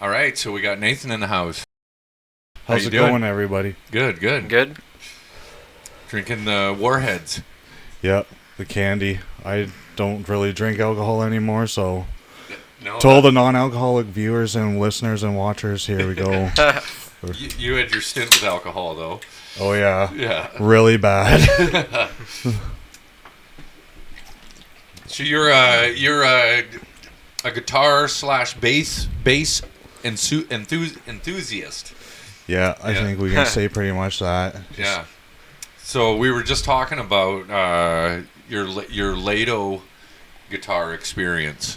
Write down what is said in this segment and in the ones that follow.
All right, so we got Nathan in the house. How's it going, everybody? Good. Good. Drinking the Warheads. Yep, the candy. I don't really drink alcohol anymore, so No, to all the non-alcoholic viewers and listeners and watchers, here we go. you had your stint with alcohol, though. Oh, yeah. Yeah. Really bad. So you're a guitar / bass enthusiast. Yeah, I think we can say pretty much that. Yeah. So we were just talking about your Lato guitar experience.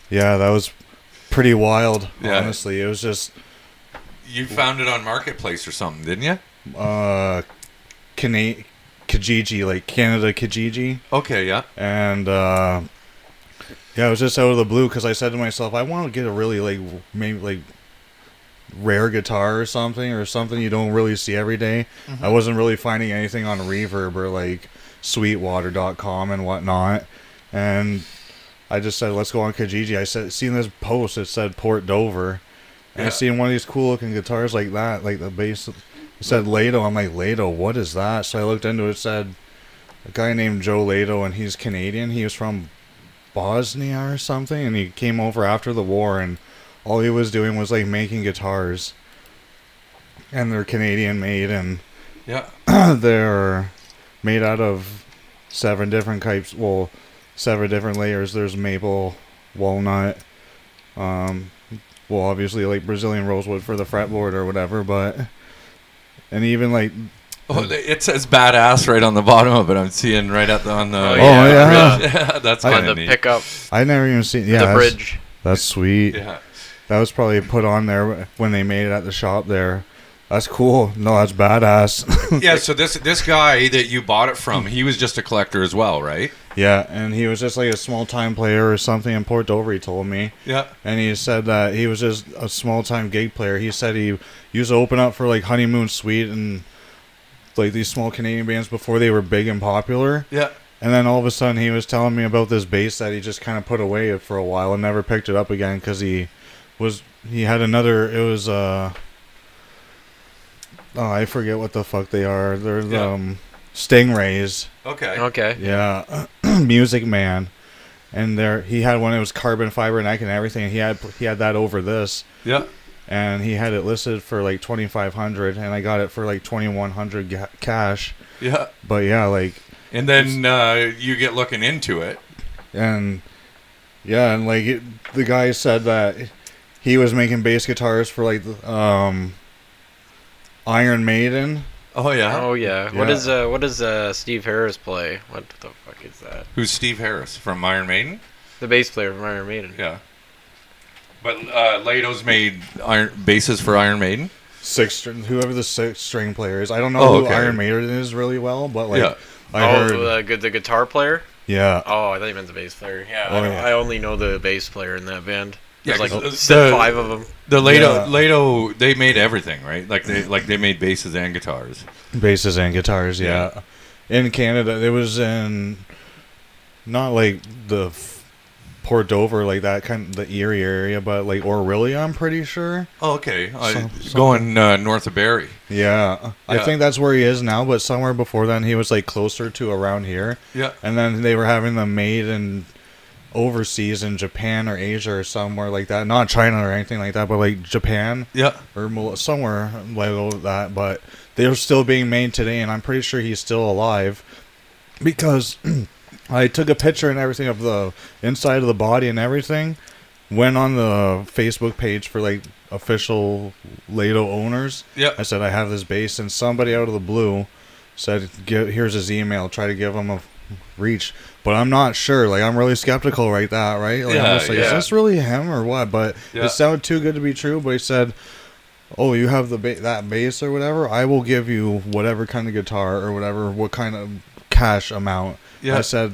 Yeah, that was pretty wild, Yeah. honestly. It was just... You found it on Marketplace or something, didn't you? Kijiji, like Canada Kijiji. Okay, yeah. And, yeah, it was just out of the blue because I said to myself, I want to get a really, maybe rare guitar or something you don't really see every day. Mm-hmm. I wasn't really finding anything on Reverb or, Sweetwater.com and whatnot. And I just said, let's go on Kijiji. I seen this post, it said Port Dover. And I seen one of these cool looking guitars like that, like the bass. It said Lato. I'm like, Lato, what is that? So I looked into it. It said a guy named Joe Lato, and he's Canadian. He was from Bosnia or something, and he came over after the war, and all he was doing was making guitars. And they're Canadian made, and they're made out of 7 different types. Well, 7 different layers. There's maple, walnut. Well, obviously, Brazilian rosewood for the fretboard or whatever, but... And even, it says badass right on the bottom of it. I'm seeing right on the... yeah. That's on kind the of neat. pickup. I never even seen... Yeah, the bridge. That's sweet. Yeah. That was probably put on there when they made it at the shop there. That's cool. No, that's badass. Yeah, so this guy that you bought it from, he was just a collector as well, right? Yeah, and he was just a small-time player or something in Port Dover, he told me. Yeah. And he said that he was just a small-time gig player. He said he used to open up for, Honeymoon Suite and, these small Canadian bands before they were big and popular. Yeah. And then all of a sudden he was telling me about this bass that he just kind of put away for a while and never picked it up again because he had another... It was, I forget what the fuck they are. They're Stingrays. Okay. Yeah, Music Man, and he had one. It was carbon fiber neck and everything. He had that over this. Yeah. And he had it listed for $2,500, and I got it for $2,100 cash. Yeah. But yeah, And then you get looking into it. And yeah, and the guy said that he was making bass guitars for Iron Maiden. Oh yeah. Oh yeah. What does Steve Harris play? What the fuck is that? Who's Steve Harris from Iron Maiden? The bass player from Iron Maiden. Yeah. But Lato's made basses for Iron Maiden. Whoever the 6-string player is. I don't know who Iron Maiden is really well, but I heard the guitar player. Yeah. Oh, I thought you meant the bass player. Yeah. Oh, I only know the bass player in that band. Yeah, There's 5 of them. The Lato, they made everything, right? They made basses and guitars. Basses and guitars, yeah. In Canada, it was in not the Port Dover, that kind of the Erie area, but Orillia, I'm pretty sure. Oh, okay. Going north of Barrie. Yeah. I think that's where he is now, but somewhere before then he was closer to around here. Yeah. And then they were having them made in overseas in Japan or Asia or somewhere like that. Not China or anything like that, but Japan. Yeah. Or somewhere like that. But they're still being made today, and I'm pretty sure he's still alive because I took a picture and everything of the inside of the body and everything. Went on the Facebook page for official Lato owners. Yeah. I said I have this bass, and somebody out of the blue said, here's his email. Try to give him a reach. But I'm not sure. I'm really skeptical right? I'm just is this really him or what? But it sounded too good to be true. But he said, oh, you have that bass or whatever? I will give you whatever kind of guitar or whatever, what kind of cash amount. Yeah. I said,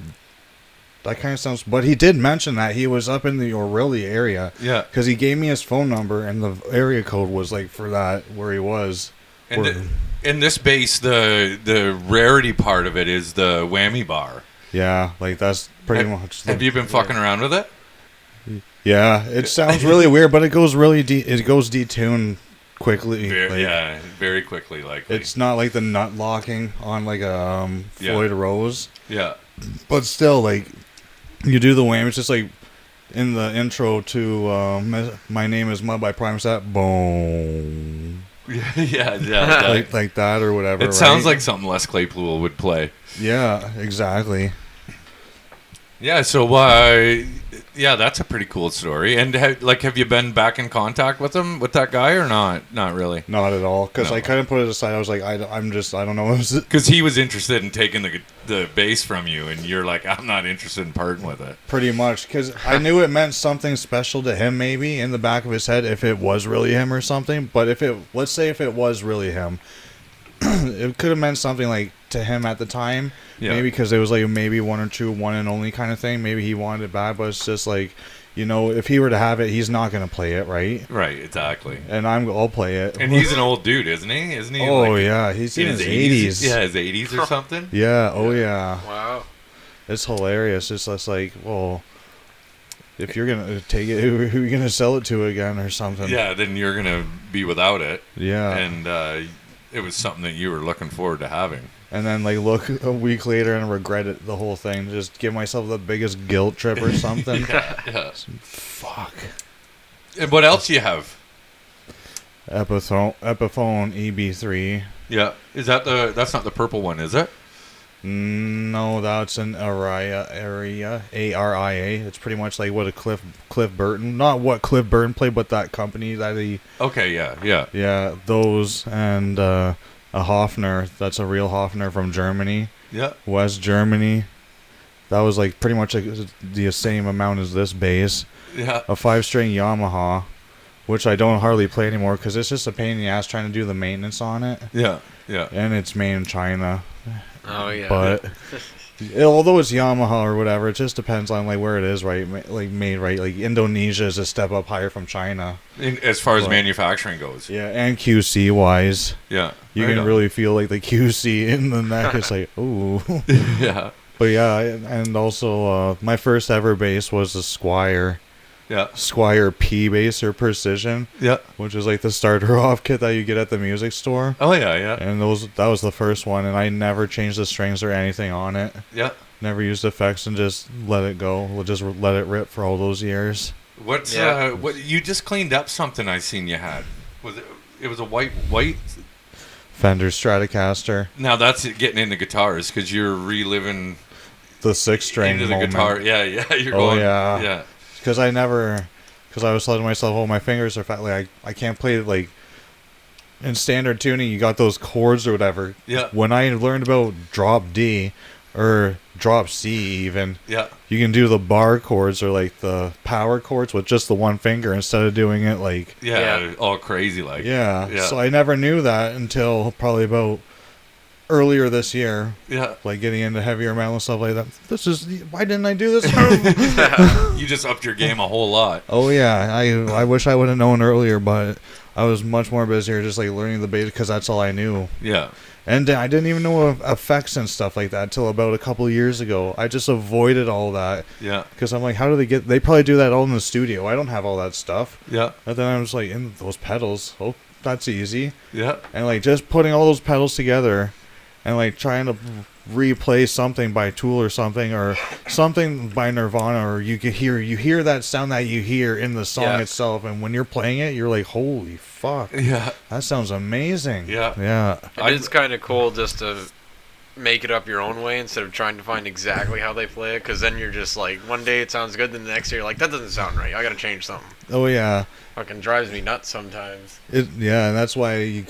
that kind of sounds... But he did mention that he was up in the Orillia area. Yeah. Because he gave me his phone number, and the area code was, for that, where he was. And in this bass, the rarity part of it is the whammy bar. Yeah, that's pretty much... Have you been fucking around with it? Yeah, it sounds really weird, but it goes really it goes detuned quickly. Yeah, very quickly. Likely. It's not like the nut locking on like a Floyd Rose, Yeah. but still, like you do the wham. It's just like in the intro to My Name Is Mud by Prime Set. Boom. Yeah. like that or whatever. It sounds right? like something Les Claypool would play. Yeah, exactly. Yeah, so yeah, that's a pretty cool story. And have you been back in contact with him, with that guy, or not? Not really. Not at all, because No. I couldn't put it aside. I was like, I don't know. Because he was interested in taking the bass from you, and you're like, I'm not interested in parting with it. Pretty much, because I knew it meant something special to him, maybe in the back of his head, if it was really him or something. But let's say if it was really him, it could have meant something like to him at the time. Yeah. Maybe because it was like maybe one or two, one and only kind of thing. Maybe he wanted it back, but it's just like, if he were to have it, he's not gonna play it, right? Right, exactly. And I'll play it. And he's an old dude, isn't he? Isn't he? Oh like, yeah, he's in his 80s. Yeah, his 80s or something. Yeah. Oh yeah. Wow. It's hilarious. It's just like, well, if you're gonna take it, who are you gonna sell it to again or something? Yeah, then you're gonna be without it. Yeah. And it was something that you were looking forward to having. And then like look a week later and regret it, the whole thing. Just give myself the biggest guilt trip or something. Yeah. Fuck. And what else do you have? Epiphone EB3. Yeah, that's not the purple one, is it? No, that's an Aria, ARIA. It's pretty much like what a Cliff Burton, not what Cliff Burton played, but that company that he. Okay, yeah. Yeah, those and a Hofner. That's a real Hofner from Germany, Yeah. West Germany. That was like pretty much like the same amount as this bass. Yeah. A 5-string Yamaha, which I don't hardly play anymore because it's just a pain in the ass trying to do the maintenance on it. Yeah. And it's made in China. Oh yeah. But although it's Yamaha or whatever, it just depends on like where it is, right? Like made right. Like Indonesia is a step up higher from China. As far as But- manufacturing goes. Yeah, and QC wise, Yeah. you Right can on. really feel like the QC in the neck. It's like ooh. Yeah. But yeah, and also my first ever bass was a Yeah. Squire P bass or Precision, Yeah. which is like the starter off kit that you get at the music store. Oh yeah. And that was the first one, and I never changed the strings or anything on it. Yeah. Never used effects and just let it go. We'll just let it rip for all those years. What you just cleaned up something I seen you had. Was it was a white Fender Stratocaster, Now that's it, getting into guitars because you're reliving the 6-string into the moment. guitar. Yeah, you're Oh, going. yeah. Yeah. Because I was telling myself, oh, my fingers are fat. Like I can't play it like in standard tuning. You got those chords or whatever. Yeah. When I learned about drop D or drop C, even Yeah. you can do the bar chords or like the power chords with just the one finger instead of doing it like Yeah. All crazy like. yeah. Yeah. So I never knew that until probably about earlier this year. Yeah. Like getting into heavier metal and stuff like that. Why didn't I do this? You just upped your game a whole lot. Oh yeah, I wish I would have known earlier, but I was much more busier just like learning the bass because that's all I knew. Yeah. And I didn't even know of effects and stuff like that until about a couple of years ago. I just avoided all that Yeah. because I'm like, how do they probably do that all in the studio. I don't have all that stuff. Yeah. And then I was like, in those pedals, oh, that's easy. Yeah. And like just putting all those pedals together and like trying to replay something by Tool or something by Nirvana, or you hear that sound that you hear in the song itself, and when you're playing it, you're like, holy fuck, Yeah. that sounds amazing. Yeah. It's kind of cool just to make it up your own way instead of trying to find exactly how they play it, because then you're just like, one day it sounds good, then the next day you're like, that doesn't sound right, I gotta change something. Oh yeah. Fucking drives me nuts sometimes. And that's why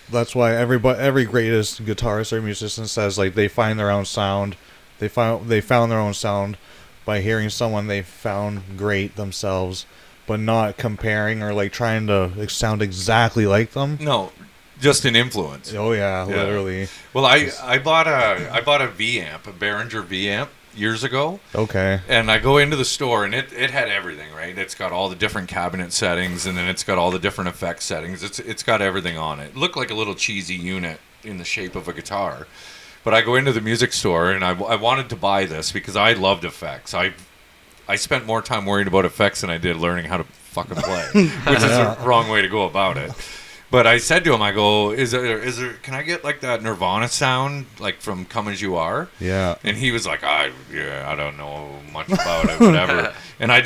that's why every greatest guitarist or musician says like they find their own sound. They found their own sound by hearing someone they found great themselves, but not comparing or like trying to sound exactly like them. No, just an influence. Oh yeah, literally. Well, I bought a V amp, a Behringer V amp years ago. Okay. And I go into the store, and it had everything, right? It's got all the different cabinet settings, and then it's got all the different effect settings. It's got everything on it. It looked like a little cheesy unit in the shape of a guitar. But I go into the music store, and I wanted to buy this because I loved effects. I spent more time worrying about effects than I did learning how to fucking play, which is the wrong way to go about it. But I said to him, I go, is there, can I get like that Nirvana sound, like from Come As You Are? Yeah. And he was like, I don't know much about it, whatever. And I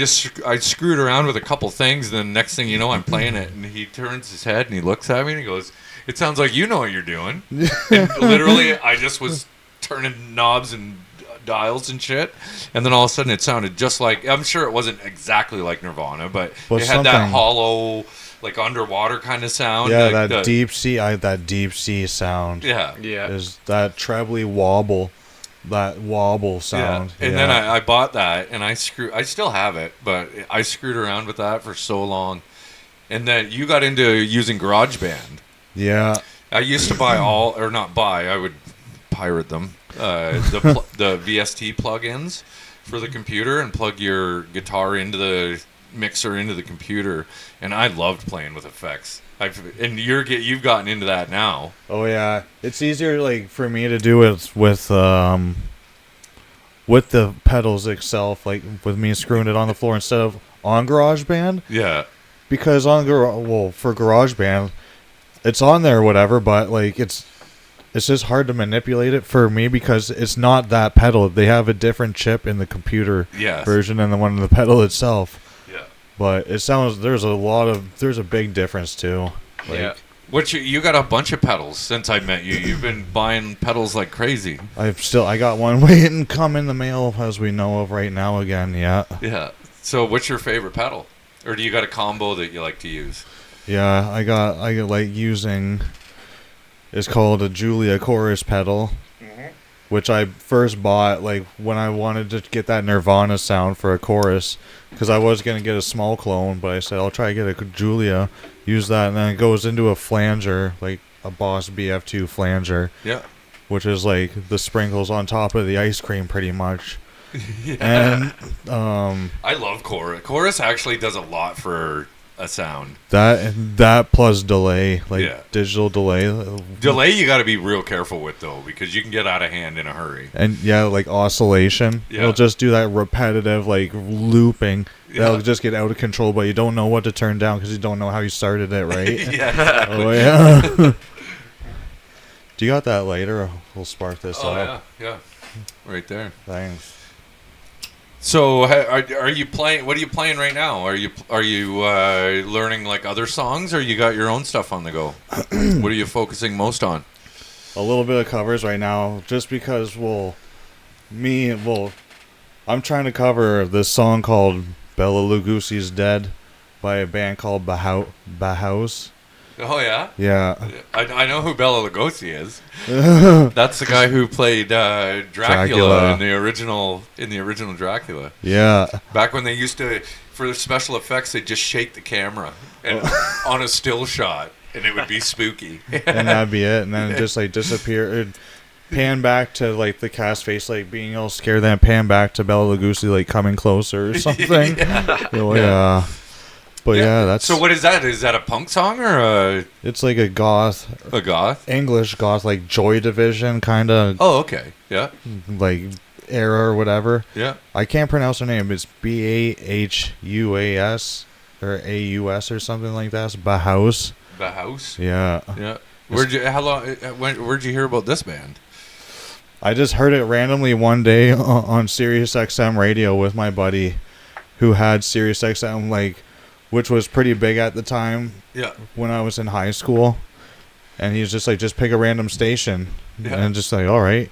screwed around with a couple things. And then next thing you know, I'm playing it, and he turns his head and he looks at me and he goes, it sounds like you know what you're doing. And literally, I just was turning knobs and dials and shit, and then all of a sudden it sounded just like, I'm sure it wasn't exactly like Nirvana, but it had that hollow, like underwater kind of sound. Yeah, like that deep sea sound. Yeah. Is that trebly wobble, that wobble sound. Yeah. And then I bought that, and I still have it, but I screwed around with that for so long. And then you got into using GarageBand. Yeah. I used to buy I would pirate them. The VST plugins for the computer and plug your guitar into the mixer into the computer, and I loved playing with effects. You've gotten into that now. Oh yeah, it's easier like for me to do it with the pedals itself, like with me screwing it on the floor instead of on GarageBand. Yeah, because for GarageBand, it's on there or whatever, but like it's just hard to manipulate it for me because it's not that pedal. They have a different chip in the computer version than the one in the pedal itself. Yeah. But it sounds there's a big difference too. Like, yeah. What you got a bunch of pedals since I met you. You've been buying pedals like crazy. I got one waiting to come in the mail as we know of right now again. Yeah. Yeah. So what's your favorite pedal? Or do you got a combo that you like to use? Yeah, I like using. It's called a Julia chorus pedal, which I first bought like when I wanted to get that Nirvana sound for a chorus, because I was gonna get a small clone, but I said I'll try to get a Julia, use that, and then it goes into a flanger, like a Boss BF2 flanger. Yeah. Which is like the sprinkles on top of the ice cream, pretty much. Yeah. And I love chorus. Chorus actually does a lot for a sound. That plus delay, digital delay. Delay you got to be real careful with though, because you can get out of hand in a hurry. And like oscillation, it'll just do that repetitive like looping. That'll just get out of control, but you don't know what to turn down because you don't know how you started it, right? Yeah, exactly. Oh yeah. Do you got that later? We'll spark this up. Yeah, right there. Thanks. So, are you playing? What are you playing right now? Are you learning like other songs, or you got your own stuff on the go? What are you focusing most on? A little bit of covers right now, just because I'm trying to cover this song called Bela Lugosi's Dead by a band called Bauhaus. Oh yeah. Yeah. I know who Bela Lugosi is. That's the guy who played Dracula in the original Dracula. Yeah. Back when they used to, for special effects, they'd just shake the camera and on a still shot, and it would be spooky. And that'd be it, and then it just like disappear. It'd pan back to like the cast face like being all scared, then pan back to Bela Lugosi like coming closer or something. Yeah. But that's... So what is that? Is that a punk song or a... It's like a goth... A goth? English goth, like Joy Division kind of... Oh, okay. Yeah. Like era or whatever. Yeah. I can't pronounce her name. It's Bahuas or AUS or something like that. It's Bauhaus. Bauhaus? Yeah. Yeah. Where'd you hear about this band? I just heard it randomly one day on Sirius XM radio with my buddy who had Sirius XM, like... which was pretty big at the time. Yeah. When I was in high school, and he's just like, just pick a random station, and just like, all right.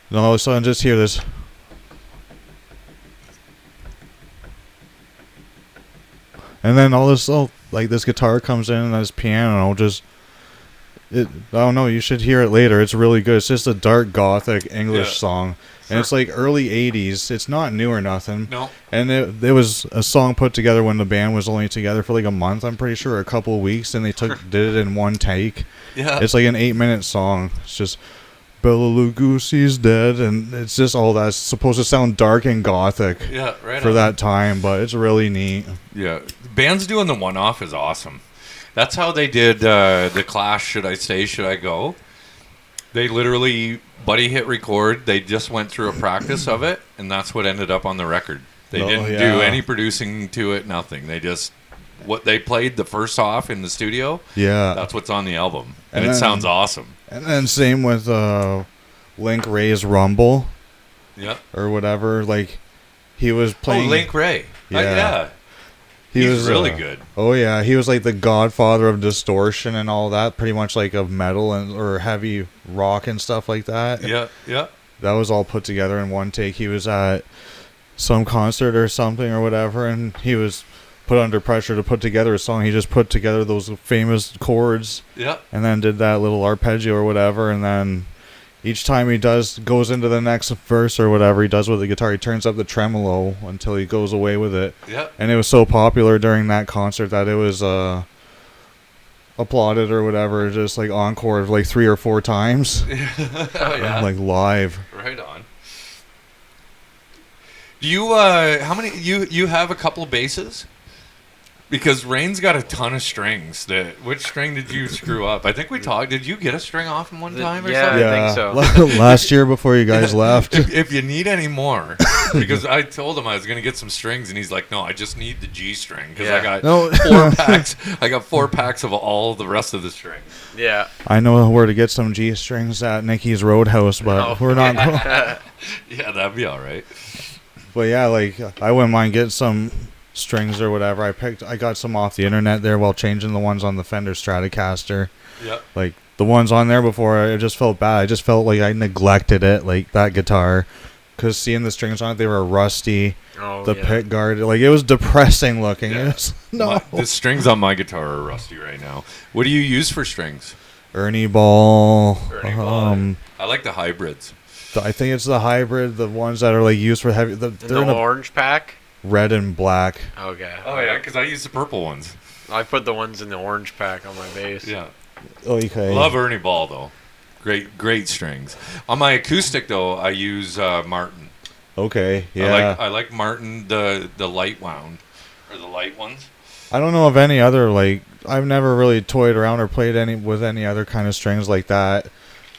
And all of a sudden, just hear this. And then all this, like this guitar comes in and this piano, I don't know. You should hear it later. It's really good. It's just a dark gothic English song. And it's like early 80s. It's not new or nothing. No. And it was a song put together when the band was only together for like a month, I'm pretty sure, or a couple of weeks, and they did it in one take. Yeah. It's like an 8-minute song. It's just Bela Lugosi's dead, and it's just all that's supposed to sound dark and gothic. Yeah, right. For that time, but it's really neat. Yeah. Bands doing the one-off is awesome. That's how they did the Clash, Should I Stay, Should I Go? They literally, Buddy hit record. They just went through a practice of it, and that's what ended up on the record. They Oh, didn't yeah. do any producing to it, nothing. They just, what they played the first off in the studio, Yeah. that's what's on the album. And And it then- sounds awesome. And then same with Link Ray's Rumble Yep. or whatever. Like, he was playing. Oh, Link Ray. Yeah. Yeah. He He's was really good. Oh yeah, he was like the godfather of distortion and all that. Pretty much like of metal and or heavy rock and stuff like that. Yeah, yeah. That was all put together in one take. He was at some concert or something or whatever, and he was put under pressure to put together a song. He just put together those famous chords Yeah. and then did that little arpeggio or whatever, and then each time he goes into the next verse or whatever he does with the guitar, he turns up the tremolo until he goes away with it. Yeah. And it was so popular during that concert that it was applauded or whatever, just like encore like 3 or 4 times. Oh, yeah. Like live. Right on. Do you how many you have a couple basses? Because Rain's got a ton of strings. Which string did you screw up? I think we talked. Did you get a string off in one time or Yeah. something? I think so. Last year before you guys left. If you need any more, because I told him I was gonna get some strings, and he's like, "No, I just need the G string because I Yeah. got No. 4 packs. I got 4 packs of all the rest of the strings." Yeah. I know where to get some G strings at Nikki's Roadhouse, but Oh. we're not going. Yeah, that'd be all right. But yeah, like I wouldn't mind getting some strings or whatever. I got some off the internet there while changing the ones on the Fender Stratocaster. Yep. Like the ones on there before, I just felt bad. I just felt like I neglected it, like that guitar, because seeing the strings on it, they were rusty. Oh, The yeah. pick guard, like it was depressing looking. Yeah. It was, no, The strings on my guitar are rusty right now. What do you use for strings? Ernie Ball. Ernie Ball. I like the hybrids. I think it's the hybrid, the ones that are like used for heavy. They're The in a orange pack. red and black. Okay. Oh yeah, because I use the purple ones. I put the ones in the orange pack on my bass. Yeah. Okay. Love Ernie Ball though. Great strings. On my acoustic though, I use Martin. Okay. Yeah. I like Martin the light wound or the light ones. I don't know of any other like. I've never really toyed around or played with any other kind of strings like that.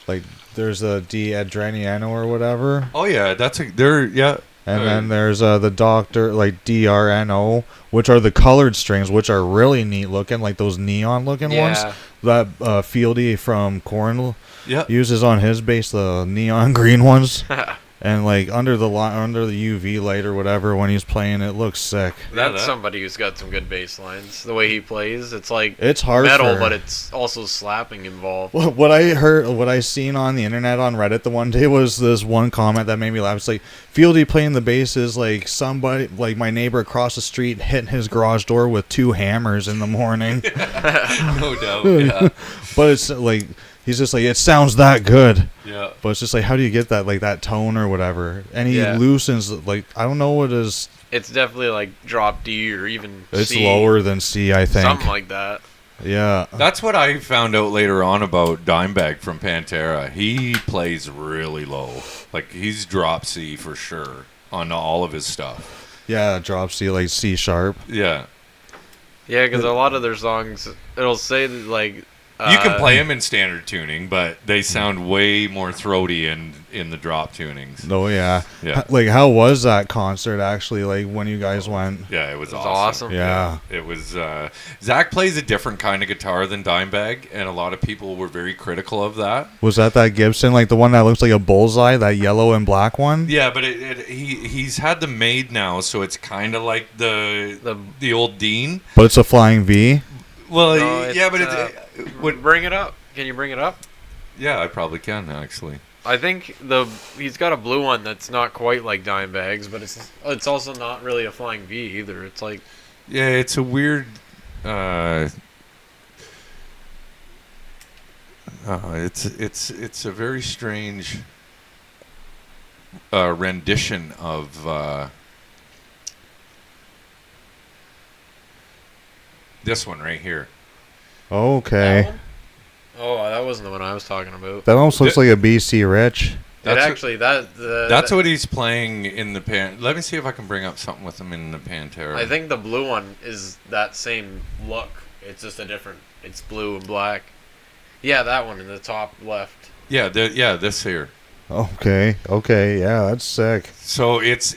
Like there's a D Adreniano or whatever, Oh yeah, yeah. and then there's the Doctor like DRNO, which are the colored strings, which are really neat looking, like those neon looking ones. Yeah. That Fieldy from Korn Yeah. uses on his bass, the neon green ones. And like under the UV light or whatever when he's playing, it looks sick. That's somebody who's got some good bass lines. The way he plays, it's like It's hard metal, for- but it's also slapping involved. What I seen on the internet on Reddit the one day was this one comment that made me laugh. It's like Fieldy playing the bass is like somebody, like my neighbor across the street hitting his garage door with 2 hammers in the morning. No doubt. Yeah. But it's like he's just like, it sounds that good. Yeah. But it's just like, how do you get that like that tone or whatever? And he Yeah. loosens like, I don't know what is. It's definitely like drop D or even It's C, lower than C, I think. something like that. Yeah. That's what I found out later on about Dimebag from Pantera. He plays really low. Like he's drop C for sure on all of his stuff. Yeah, drop C like C sharp. Yeah. Yeah, because a lot of their songs, it'll say that, like You can play them in standard tuning, but they sound way more throaty in the drop tunings. Oh yeah. Yeah. Like how was that concert actually? Like when you guys went? Yeah, it was It was awesome. awesome. Yeah. It was. Zach plays a different kind of guitar than Dimebag, and a lot of people were very critical of that. Was that Gibson, like the one that looks like a bullseye, that yellow and black one? Yeah, but he's had them made now, so it's kind of like the old Dean. But it's a flying V. Well, No, yeah, but would bring it up. Can you bring it up? yeah, I probably can actually. I think he's got a blue one that's not quite like Dimebag's, but it's also not really a flying V either. It's like Yeah, it's a weird. It's a very strange rendition of this one right here. Okay. that one? Oh, that wasn't the one I was talking about. That almost looks like a BC Rich. That's That's what he's playing in the pan. Let me see if I can bring up something with him in the Pantera. I think the blue one is that same look. It's just a different. It's blue and black. Yeah, that one in the top left. Yeah, this here. Okay. Yeah, that's sick. So it's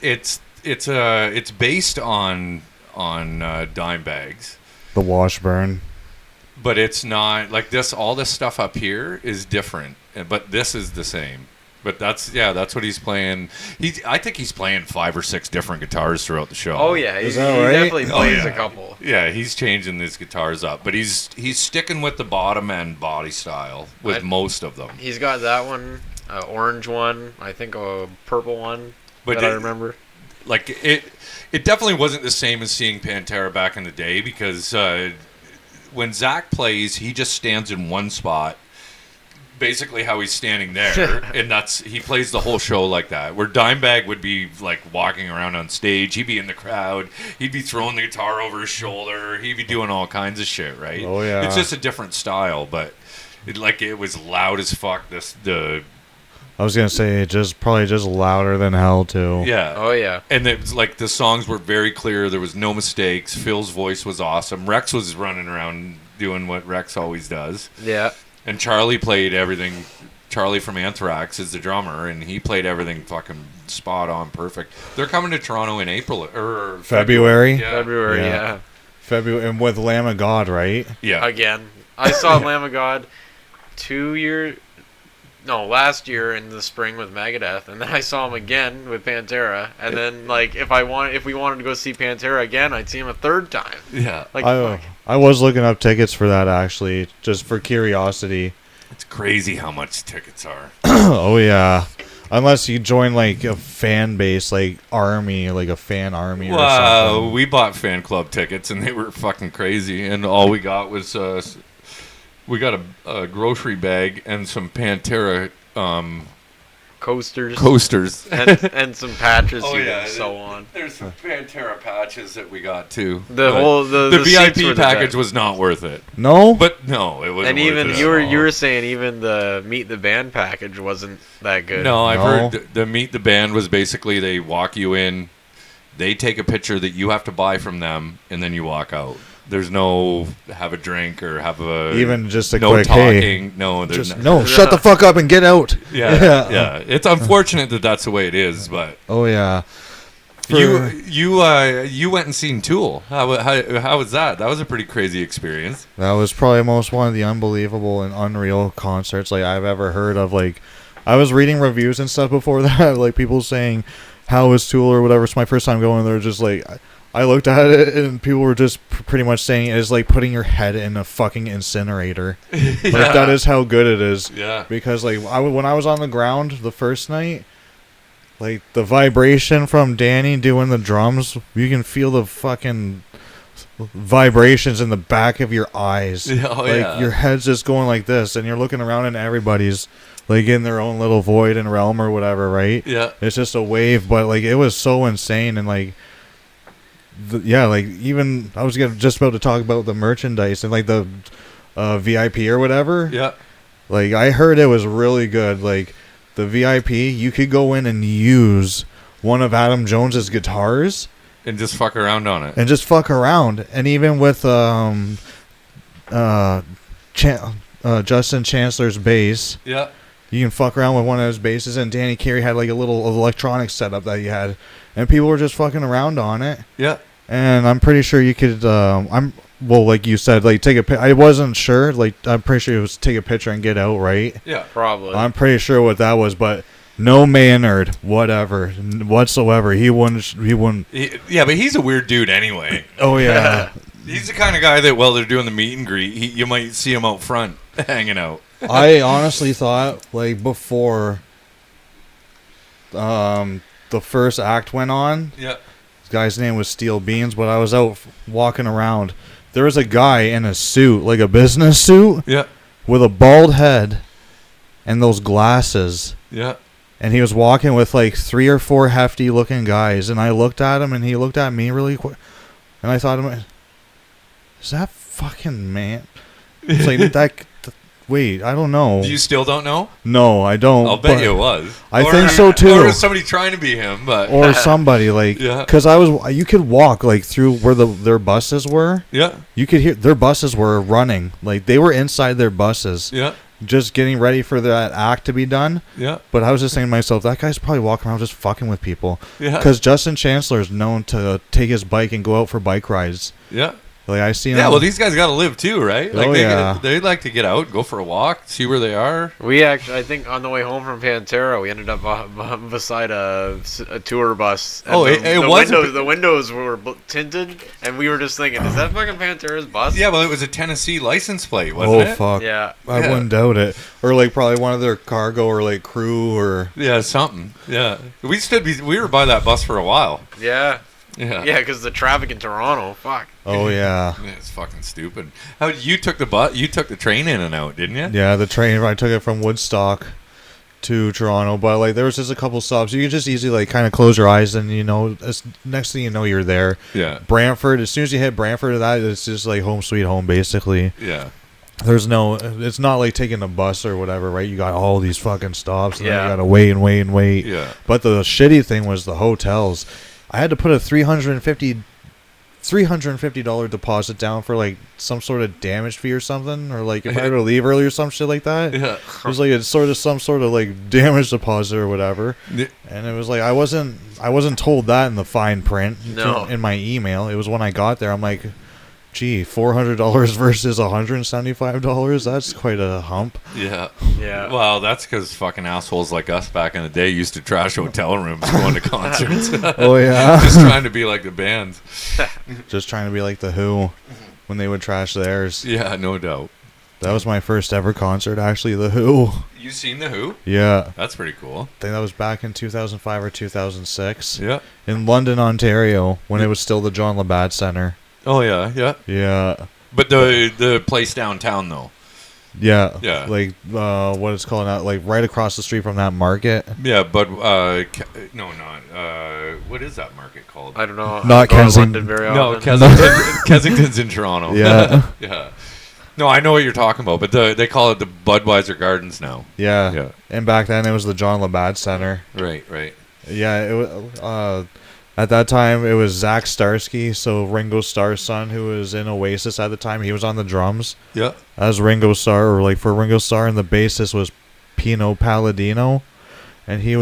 it's based on dime bags. The Washburn. But it's not like this. All this stuff up here is different, but this is the same. But that's what he's playing. I think he's playing 5 or 6 different guitars throughout the show. Oh yeah, Is he that right? definitely plays yeah. a couple. Yeah, he's changing his guitars up, but he's sticking with the bottom end body style with most of them. He's got that one, orange one, I think a purple one But that I remember. Like it definitely wasn't the same as seeing Pantera back in the day because when Zach plays, he just stands in one spot. Basically how he's standing there, and he plays the whole show like that. Where Dimebag would be like walking around on stage, he'd be in the crowd, he'd be throwing the guitar over his shoulder, he'd be doing all kinds of shit, right? Oh yeah. It's just a different style, but it was loud as fuck. I was gonna say probably just louder than hell too. Yeah. Oh yeah. And it was like the songs were very clear. There was no mistakes. Phil's voice was awesome. Rex was running around doing what Rex always does. Yeah. And Charlie played everything. Charlie from Anthrax is the drummer, and he played everything fucking spot on, perfect. They're coming to Toronto in April or February. Yeah. February, Yeah. yeah. February, and with Lamb of God, right? Yeah. Again, I saw Lamb of God last year in the spring with Megadeth, and then I saw him again with Pantera, and then like if we wanted to go see Pantera again, I'd see him a third time. Yeah. Like I was looking up tickets for that actually, just for curiosity. It's crazy how much tickets are. Oh yeah, unless you join like a fan base, like army, like a fan army or something. We bought fan club tickets, and they were fucking crazy. And all we got was we got a grocery bag and some Pantera coasters. and some patches Oh, here yeah, and so on. There's some Pantera patches that we got too. The But whole the seats VIP were the package best. was not worth it. No, But no, it wasn't. And worth even it you at all. were saying even the meet the band package wasn't that good. No, I've No. heard the meet the band was basically they walk you in, they take a picture that you have to buy from them, and then you walk out. There's no have a drink or have a even just a no quick talking. No, there's Just no, shut the fuck up and get out. Yeah. It's unfortunate that that's the way it is, but Oh yeah. you went and seen Tool. How was that? That was a pretty crazy experience. That was probably most one of the unbelievable and unreal concerts like I've ever heard of. Like, I was reading reviews and stuff before that, like people saying, "How was Tool?" or whatever. It's my first time going. They're just like, I looked at it and people were just pretty much saying it is like putting your head in a fucking incinerator. Like that is how good it is. Yeah. Because like when I was on the ground the first night, like the vibration from Danny doing the drums, you can feel the fucking vibrations in the back of your eyes. Oh, like yeah. your head's just going like this, and you're looking around, and everybody's like in their own little void and realm or whatever, right? Yeah. It's just a wave, but like it was so insane, and like. Like even I was just about to talk about the merchandise and like the VIP or whatever. Yeah. Like I heard it was really good. Like the VIP, you could go in and use one of Adam Jones's guitars And just fuck around on it. and just fuck around. And even with Justin Chancellor's bass, Yeah. you can fuck around with one of his basses. And Danny Carey had like a little electronic setup that he had, and people were just fucking around on it. Yeah. And I'm pretty sure you could. Like you said, like take a. I wasn't sure. Like I'm pretty sure it was take a picture and get out, right? Yeah. Probably. I'm pretty sure what that was, but no Maynard, whatever, whatsoever. He wouldn't. Yeah, but he's a weird dude anyway. Oh yeah. He's the kind of guy that while they're doing the meet and greet, you might see him out front hanging out. I honestly thought like before, the first act went on. Yeah. This guy's name was Steel Beans, but I was out walking around. There was a guy in a suit, like a business suit, Yeah. with a bald head and those glasses. Yeah. And he was walking with like 3 or 4 hefty looking guys. And I looked at him and he looked at me really quick. And I thought, is that fucking man? It's like, wait, I don't know. You still don't know? No, I don't. I'll bet but- you it was. I think so, too. Or was somebody trying to be him, but Or somebody like, Yeah. because you could walk like through where their buses were. yeah. You could hear their buses were running, like they were inside their buses. Yeah. just getting ready for that act to be done. Yeah. But I was just saying to myself, that guy's probably walking around just fucking with people. Yeah. Because Justin Chancellor is known to take his bike and go out for bike rides. Yeah. Like I see him. Yeah, well, these guys got to live too, right? Like Oh, yeah. they like to get out, go for a walk, see where they are. We actually, I think, on the way home from Pantera, we ended up beside a tour bus. And Oh, the windows were tinted, and we were just thinking, is that fucking Pantera's bus? Yeah, well, it was a Tennessee license plate, wasn't Oh it? fuck! Yeah. I wouldn't doubt it. Or like probably one of their cargo or like crew or. Yeah, something. Yeah, we were by that bus for a while. Yeah. Yeah. Yeah, because the traffic in Toronto, fuck. Oh yeah. Yeah, it's fucking stupid. How you took the train in and out, didn't you? Yeah, the train. I took it from Woodstock to Toronto, but like there was just a couple stops. You could just easily like kind of close your eyes, and next thing you know, you're there. Yeah. Brantford. As soon as you hit Brantford, it's just like home sweet home, basically. Yeah. It's not like taking a bus or whatever, right? You got all these fucking stops, and then Yeah. you gotta wait and wait and wait. Yeah. But the shitty thing was the hotels. I had to put a $350 deposit down for like some sort of damage fee or something, or like if I had to leave early or some shit like that. Yeah. It was like some sort of like damage deposit or whatever, and it was like I wasn't told that in the fine print. No. In my email. It was when I got there. I'm like, gee, $400 versus $175. That's quite a hump. Yeah. Yeah. Well, that's because fucking assholes like us back in the day used to trash hotel rooms going to concerts. Oh yeah, Just trying to be like the bands. just trying to be like the Who when they would trash theirs. Yeah, no doubt. That was my first ever concert, actually. The Who. You seen the Who? Yeah. That's pretty cool. I think that was back in 2005 or 2006 Yeah. in London, Ontario, when it was still the John Labatt Center. Oh yeah, yeah. Yeah. But the place downtown though. Yeah. Yeah. Like what it's called now, like right across the street from that market. Yeah, but no, not what is that market called? I don't know. Not I don't go to Kensington. London very No, often. Kensington's in Toronto. Yeah. Yeah. No, I know what you're talking about, but they call it the Budweiser Gardens now. Yeah. Yeah. And back then it was the John Labatt Center. Right, right. Yeah, it was at that time it was Zach Starsky, so Ringo Starr's son, who was in Oasis at the time. He was on the drums Yeah. as Ringo Starr, or like for Ringo Starr, and the bassist was Pino Palladino. And he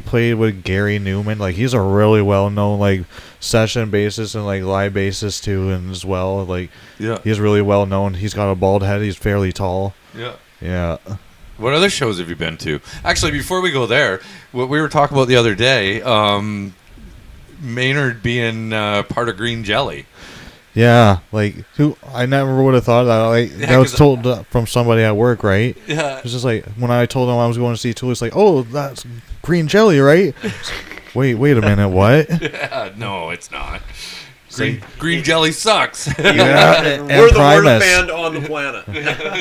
played with Gary Newman. Like, he's a really well-known, like, session bassist and, like, live bassist, too, and as well. Like, Yeah. he's really well-known. He's got a bald head. He's fairly tall. Yeah. Yeah. What other shows have you been to? Actually, before we go there, what we were talking about the other day, Maynard being part of Green Jelly. Yeah. Like, I never would have thought of that. Like, Yeah, that was 'cause told from somebody at work, right? Yeah. It's just like, when I told him I was going to see Tool, he's like, oh, that's Green Jelly, right? Wait a minute, what? Yeah. No, it's not. Green Jelly sucks. Yeah. And We're the Primus. worst band on the planet.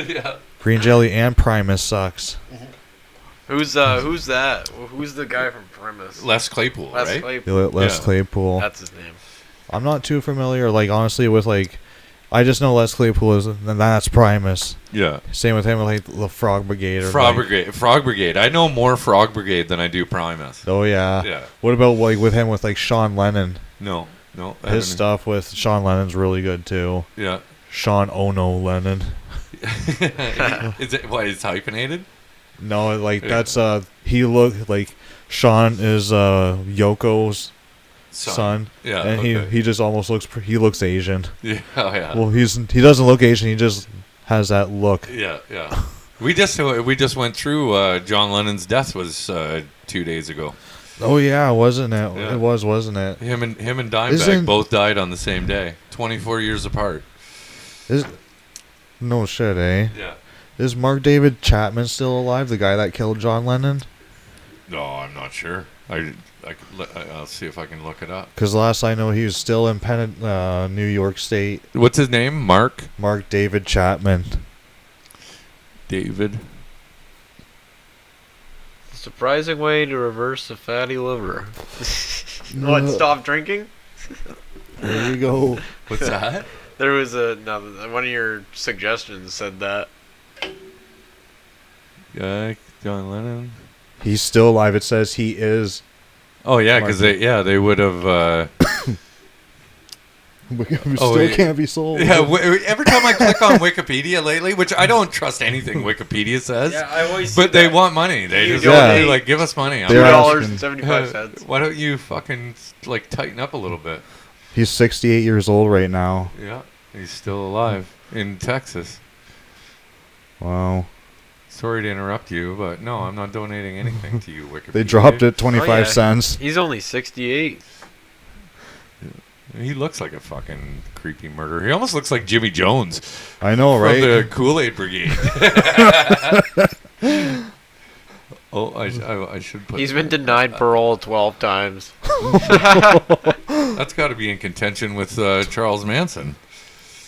Yeah. Green Jelly and Primus sucks. Who's that? Who's the guy from Primus? Les Claypool, Les right? Claypool. Les Yeah. Claypool. That's his name. I'm not too familiar, like, honestly, with, like, I just know Les Claypool is, and that's Primus. Yeah. Same with him, with, like, the Frog Brigade. Or Frog like, Brigade. Frog Brigade. I know more Frog Brigade than I do Primus. Oh, yeah. Yeah. What about, like, with him with, like, Sean Lennon? No. I His haven't- stuff with Sean Lennon's really good, too. Yeah. Sean Ono Lennon. Is it what? It's hyphenated. No, like, Yeah. that's, he looked, like, Sean is, Yoko's son. Yeah. And okay. he just almost he looks Asian. Yeah. Oh, yeah. Well, he doesn't look Asian, he just has that look. Yeah. Yeah. We just went through John Lennon's death was 2 days ago. Oh, yeah, wasn't it? Yeah. It was, wasn't it? Him and Dimebag Isn't- both died on the same day, 24 years apart. No shit, eh? Yeah. Is Mark David Chapman still alive? The guy that killed John Lennon? No, I'm not sure. I'll see if I can look it up. Because last I know, he was still in New York State. What's his name? Mark David Chapman. David. Surprising way to reverse a fatty liver. What? Stop drinking? There you go. What's that? There was one of your suggestions said that. John Lennon. He's still alive. It says he is. Oh yeah, because they would have. Still can't be sold. Yeah, every time I click on Wikipedia lately, which I don't trust anything Wikipedia says, Yeah, I always see but they that. want money. They just Yeah. like give us money. I'm $2 They're like, and 75 cents. why don't you fucking like tighten up a little bit? He's 68 years old right now. Yeah, he's still alive in Texas. Wow. Sorry to interrupt you, but no, I'm not donating anything to you, Wikipedia. They dropped it 25 Oh, yeah. cents. He's only 68. He looks like a fucking creepy murderer. He almost looks like Jimmy Jones I know, from right? the Kool-Aid Brigade. Oh, I should put. He's been denied parole 12 times. That's got to be in contention with Charles Manson.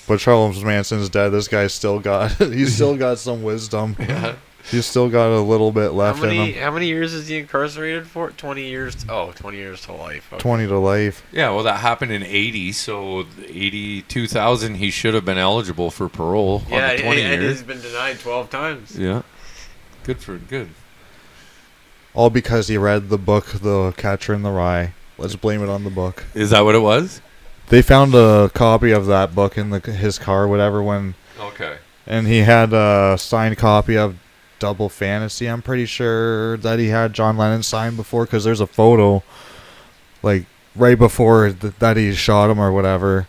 But Charles Manson's dead. This guy's still got. He's still got some wisdom. Yeah. He's still got a little bit left in him. How many years is he incarcerated for? 20 years. 20 years to life. Okay. 20 to life. Yeah, well, that happened in 80, so 80, 2000, he should have been eligible for parole on Yeah, the 20 and years. he's been denied 12 times. Yeah. Good. All because he read the book, The Catcher in the Rye. Let's blame it on the book. Is that what it was? They found a copy of that book in his car, whatever, Okay. and he had a signed copy of Double Fantasy. I'm pretty sure that he had John Lennon signed before, because there's a photo, like, right before that he shot him or whatever,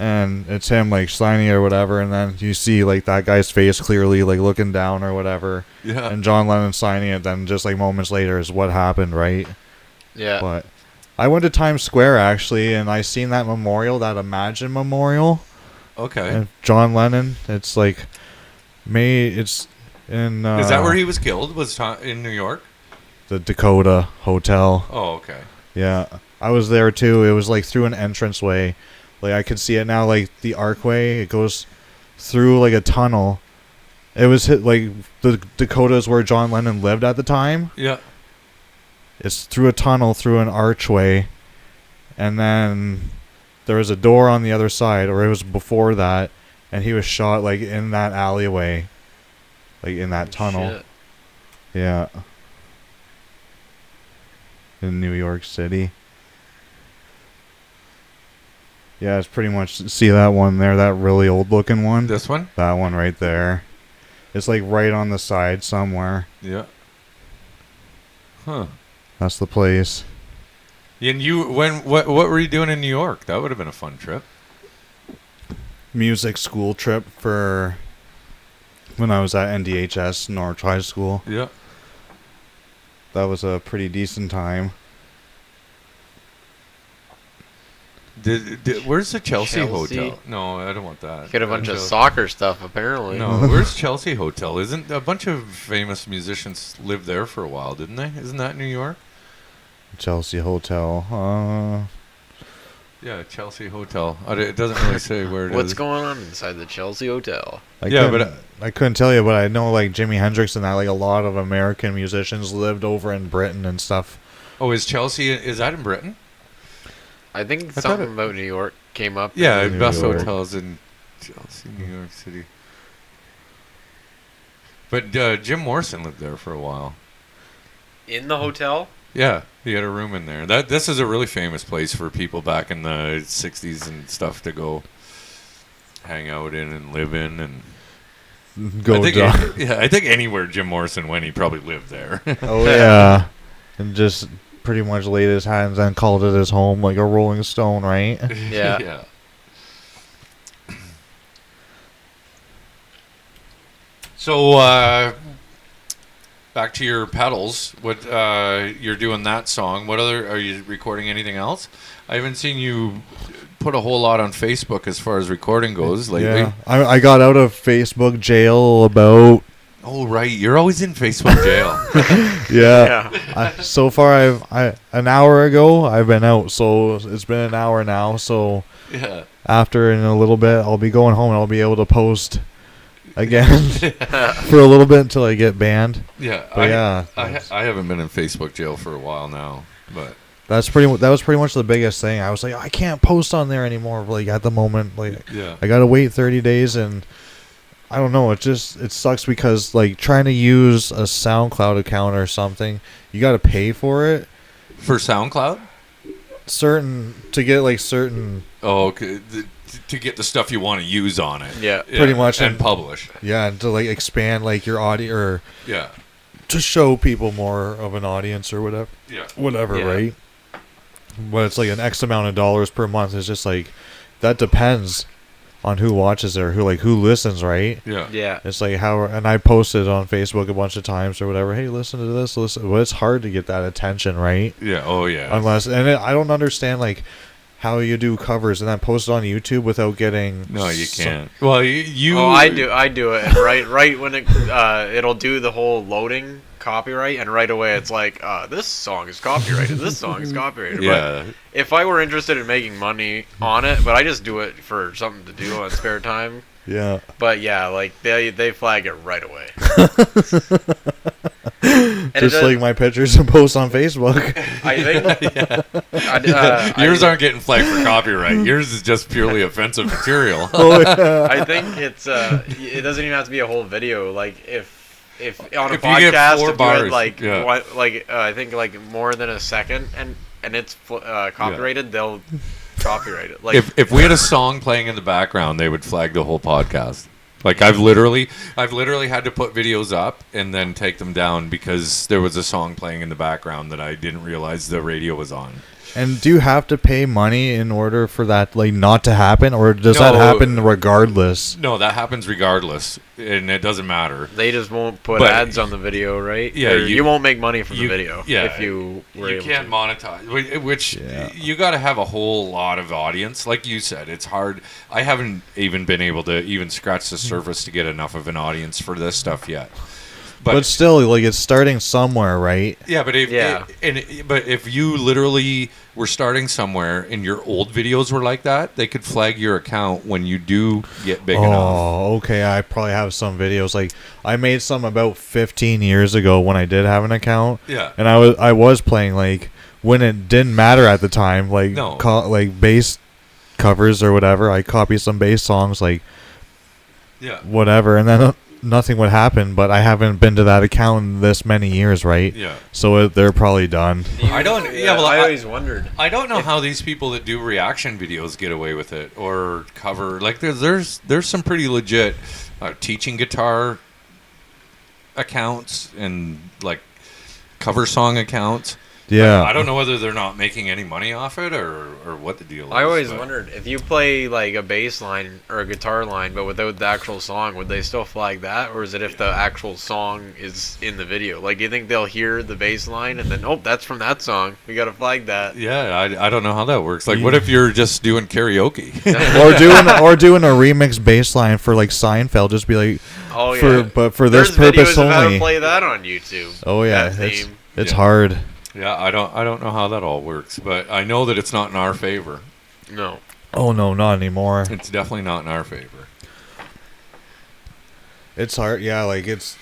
and it's him, like, signing it or whatever, and then you see, like, that guy's face clearly, like, looking down or whatever, Yeah. and John Lennon signing it, then just, like, moments later is what happened, right? Yeah. But I went to Times Square, actually, and I seen that memorial, that Imagine Memorial, Okay. and John Lennon. It's, like, it's in... Is that where he was killed? Was in New York? the Dakota Hotel. Oh, okay. Yeah, I was there too. It was like through an entranceway. Like I could see it now, like the archway. It goes through like a tunnel. It was hit like the Dakotas where John Lennon lived at the time. Yeah. It's through a tunnel, through an archway, and then there was a door on the other side, or it was before that, and he was shot like in that alleyway, like in that tunnel. Shit. Yeah. In New York City. Yeah, it's pretty much, see that one there, that really old looking one? This one? That one right there. It's like right on the side somewhere. Yeah. Huh. That's the place. And what were you doing in New York? That would have been a fun trip. Music school trip for when I was at NDHS, Norwich High School. Yeah. That was a pretty decent time. Where's the Chelsea Chelsea? Hotel? No, I don't want that. Get a bunch of soccer stuff, apparently. No, where's Chelsea Hotel? Isn't a bunch of famous musicians lived there for a while, didn't they? Isn't that New York? Chelsea Hotel. Yeah, Chelsea Hotel. It doesn't really say where it is. What's going on inside the Chelsea Hotel? I couldn't tell you, but I know like Jimi Hendrix and that, like a lot of American musicians lived over in Britain and stuff. Oh, is that in Britain? I think thought something about New York came up. Yeah, New best York. hotels in Chelsea, New York City. But Jim Morrison lived there for a while. In the hotel? Yeah, he had a room in there. This is a really famous place for people back in the 60s and stuff to go hang out in and live in. And I think anywhere Jim Morrison went, he probably lived there. Oh yeah, and just pretty much laid his hands and called it his home, like a Rolling Stone, right? Yeah. Yeah. So, back to your pedals. What you're doing that song? What other are you recording? Anything else? I haven't seen you put a whole lot on Facebook as far as recording goes lately. Yeah, I got out of Facebook jail about. Oh right, you're always in Facebook jail. Yeah. So far, an hour ago I've been out, so it's been an hour now. So Yeah. after in a little bit, I'll be going home and I'll be able to post again for a little bit until I get banned. Yeah. But I haven't been in Facebook jail for a while now, but that was pretty much the biggest thing. I was like, I can't post on there anymore. Like at the moment, like yeah. I gotta wait 30 days, and I don't know. It sucks because like trying to use a SoundCloud account or something, you gotta pay for it. For SoundCloud? to get like certain. Oh, okay. To get the stuff you want to use on it. Yeah. Pretty much. And publish. Yeah, and to like expand like your audience or Yeah. to show people more of an audience or whatever. Yeah. Yeah. Right? But it's like an X amount of dollars per month. It's just like that depends on who watches it or who listens, right? Yeah. Yeah. It's like how, and I posted on Facebook a bunch of times or whatever. Hey, listen to this. Listen. Well, it's hard to get that attention, right? Yeah. Oh, yeah. Unless, I don't understand like how you do covers and then post it on YouTube without getting. No, you can't. Well, you. Oh, I do it, and right when it'll do the whole loading copyright, and right away it's like, this song is copyrighted. This song is copyrighted. Yeah. But if I were interested in making money on it, but I just do it for something to do on spare time. Yeah. But yeah, like they flag it right away. Just like my pictures and posts on Facebook. I think Yours aren't getting flagged for copyright. Yours is just purely offensive material. I think it's it doesn't even have to be a whole video. Like if on a If you get podcast, 4 if bars, you're like yeah. I think like more than a second and it's copyrighted, they'll copyright it. Like if we had a song playing in the background, they would flag the whole podcast. Like I've literally had to put videos up and then take them down because there was a song playing in the background that I didn't realize the radio was on. And do you have to pay money in order for that like not to happen, or does that No. happen regardless? No, that happens regardless, and it doesn't matter. they just won't put But- ads on the video, right? Yeah, Or you- you won't make money from the you- video yeah, if you were You able can't to. monetize, which Yeah. you got to have a whole lot of audience. Like you said, it's hard. I haven't even been able to even scratch the surface to get enough of an audience for this stuff yet. But still, like it's starting somewhere, right? Yeah, but if you literally were starting somewhere and your old videos were like that, they could flag your account when you do get big enough. Oh, okay. I probably have some videos. Like I made some about 15 years ago when I did have an account. Yeah. And I was playing like when it didn't matter at the time, like No. like bass covers or whatever. I copied some bass songs, like Yeah. whatever, and then nothing would happen. But I haven't been to that account in this many years, right? Yeah. So they're probably done. I don't. Yeah. Well, I always wondered. I don't know how these people that do reaction videos get away with it or cover. Like there's some pretty legit teaching guitar accounts and like cover song accounts. Yeah. I don't know whether they're not making any money off it or what the deal is. I always but- wondered if you play like a bass line or a guitar line, but without the actual song, would they still flag that, or is it if the actual song is in the video? Like, do you think they'll hear the bass line and then, oh, that's from that song, we gotta flag that? Yeah, I don't know how that works. Like, what if you're just doing karaoke? or doing a remix bass line for like Seinfeld? Just be like, Oh yeah, but for there's this purpose videos of how to only. play that on YouTube. Oh yeah, that theme. it's Yeah. hard. Yeah, I don't know how that all works, but I know that it's not in our favor. No. Oh no, not anymore. It's definitely not in our favor. It's hard. Yeah, like it's.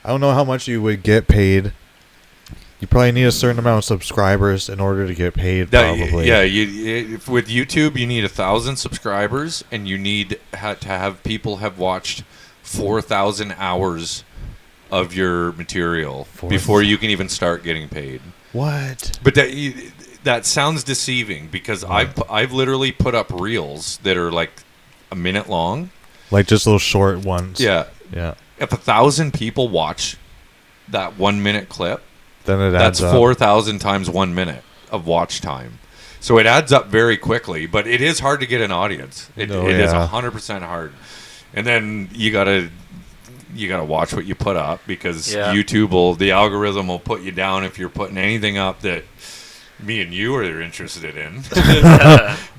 I don't know how much you would get paid. You probably need a certain amount of subscribers in order to get paid. Probably. Yeah, with YouTube, you need 1,000 subscribers, and you need to have people have watched 4,000 hours of your material before you can even start getting paid. What? But that sounds deceiving because I've literally put up reels that are like a minute long. Like just little short ones. Yeah. Yeah. If 1,000 people watch that 1 minute clip, Then it that's adds up. 4,000 times 1 minute of watch time. So it adds up very quickly, but it is hard to get an audience. It is 100% hard. And then you gotta watch what you put up because YouTube the algorithm will put you down if you're putting anything up that me and you are interested in.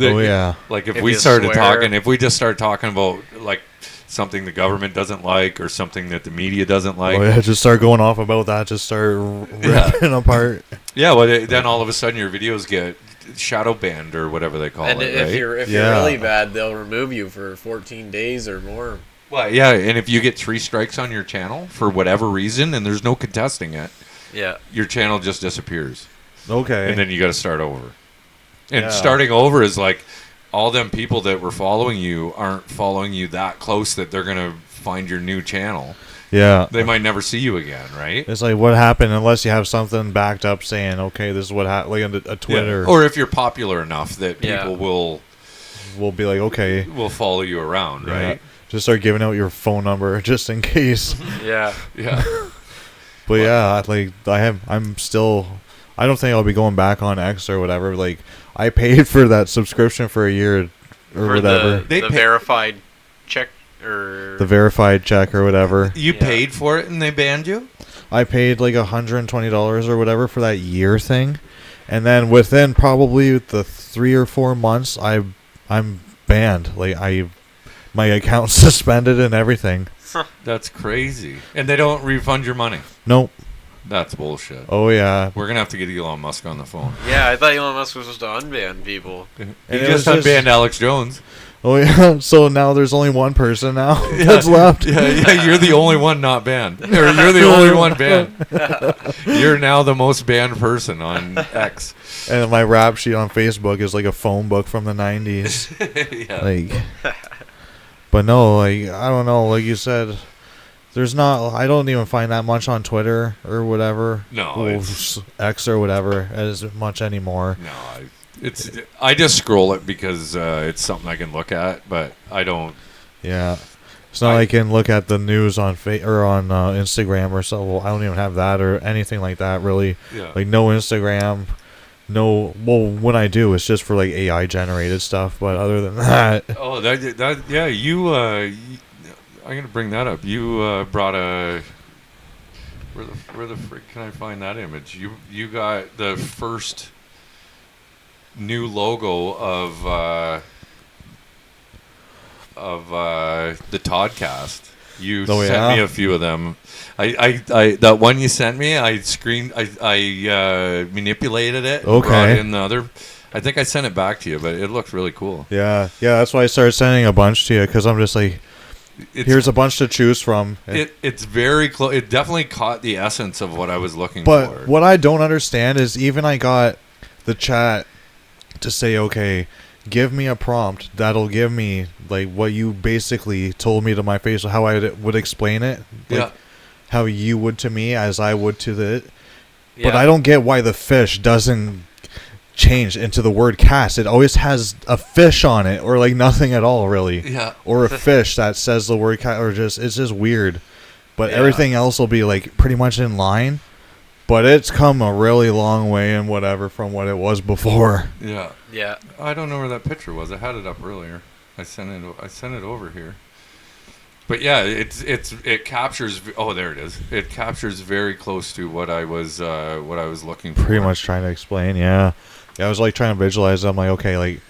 Oh yeah. Like if If we you started swear. talking, if we just start talking about like something the government doesn't like or something that the media doesn't like. Oh yeah. Just start going off about that. Just start ripping apart. Yeah, well, then all of a sudden your videos get shadow banned or whatever they call And it, if right? you're really bad, they'll remove you for 14 days or more. Well, yeah, and if you get 3 strikes on your channel for whatever reason and there's no contesting it, Yeah. your channel just disappears. Okay. And then you got to start over. And Yeah. starting over is like all them people that were following you aren't following you that close that they're going to find your new channel. Yeah. They might never see you again, right? It's like, what happened unless you have something backed up saying, okay, this is what happened, like a Twitter. Or if you're popular enough that Yeah. people will be like, okay. follow you around, Yeah. right? Just start giving out your phone number just in case. Yeah. Yeah. But yeah, like I don't think I'll be going back on X or whatever. Like, I paid for that subscription for a year or For whatever. They the pay- verified check or The verified check or whatever. You Yeah. paid for it and they banned you? I paid like $120 or whatever for that year thing, and then within probably the 3 or 4 months, I'm banned. Like my account suspended and everything. That's crazy. And they don't refund your money. Nope. That's bullshit. Oh yeah. We're gonna have to get Elon Musk on the phone. Yeah, I thought Elon Musk was supposed to unban people. He it just was just- unbanned Alex Jones. Oh yeah. So now there's only one person now that's left. Yeah, you're the only one not banned. Or you're the only one banned. You're now the most banned person on X. And my rap sheet on Facebook is like a phone book from the 90s. Yeah. Like, but no, like, I don't know. Like you said, I don't even find that much on Twitter or whatever. No, Or it's- X or whatever as much anymore. No, I just scroll it because it's something I can look at, but I don't. Yeah. It's not like I can look at the news on or on Instagram or so. Well, I don't even have that or anything like that, really. Yeah. Like, no Instagram. No, well, when I do, it's just for like AI generated stuff. But other than that, Oh, that yeah. You. I'm gonna bring that up. You brought a. Where the frick can I find that image? You got the first new logo of the Toddcast. You Oh, sent yeah? me a few of them. I that one you sent me, I manipulated it. and Okay. Brought in the other. I think I sent it back to you, but it looked really cool. yeah, that's why I started sending a bunch to you because I'm just like, here's a bunch to choose from. It's very close. It definitely caught the essence of what I was looking But for. what I don't understand is even I got the chat to say, okay, give me a prompt that'll give me like what you basically told me to my face, how I would explain it. Like, Yeah. how you would to me as I would to the. But Yeah. I don't get why the fish doesn't change into the word cast. It always has a fish on it or like nothing at all, really. Yeah. Or a fish that says the word cast, or just it's just weird. But Yeah. everything else will be like pretty much in line. But it's come a really long way and whatever from what it was before. Yeah. Yeah. I don't know where that picture was. I had it up earlier. I sent it over here. But yeah, it captures. Oh, there it is. It captures very close to what I was looking for. Pretty much trying to explain, yeah. I was like trying to visualize it. I'm like, okay, like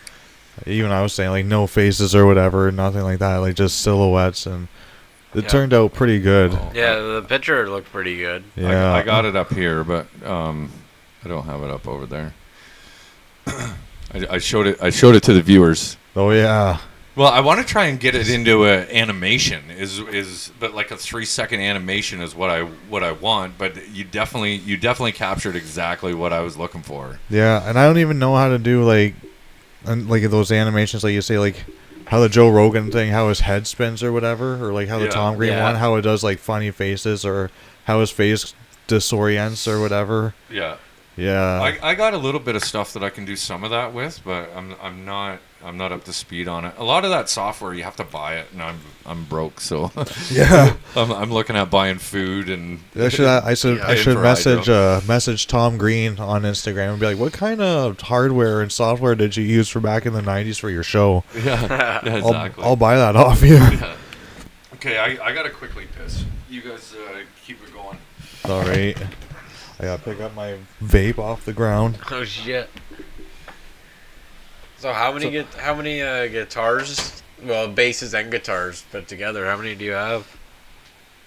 even I was saying like no faces or whatever, nothing like that, like just silhouettes, and it Yeah. turned out pretty good. Oh, Yeah, the picture looked pretty good. Yeah, I got it up here, but I don't have it up over there. I showed it to the viewers. Oh yeah, Well, I want to try and get it into a animation. But like a 3-second animation is what I want. But you definitely captured exactly what I was looking for. yeah. And I don't even know how to do like those animations, like you say, like how the Joe Rogan thing, how his head spins or whatever, or like how the Yeah. Tom Green Yeah. one, how it does like funny faces, or how his face disorients or whatever. Yeah. Yeah. I got a little bit of stuff that I can do some of that with, but I'm not up to speed on it. A lot of that software you have to buy it, and I'm broke, so Yeah. I'm looking at buying food and Actually, I should for message Tom Green on Instagram and be like, what kind of hardware and software did you use for back in the 90s for your show? yeah, exactly. I'll buy that off you. Yeah. Okay, I gotta quickly piss. You guys keep it going. All right. I gotta pick up my vape off the ground. Oh shit. So how many guitars? Well, basses and guitars put together. How many do you have?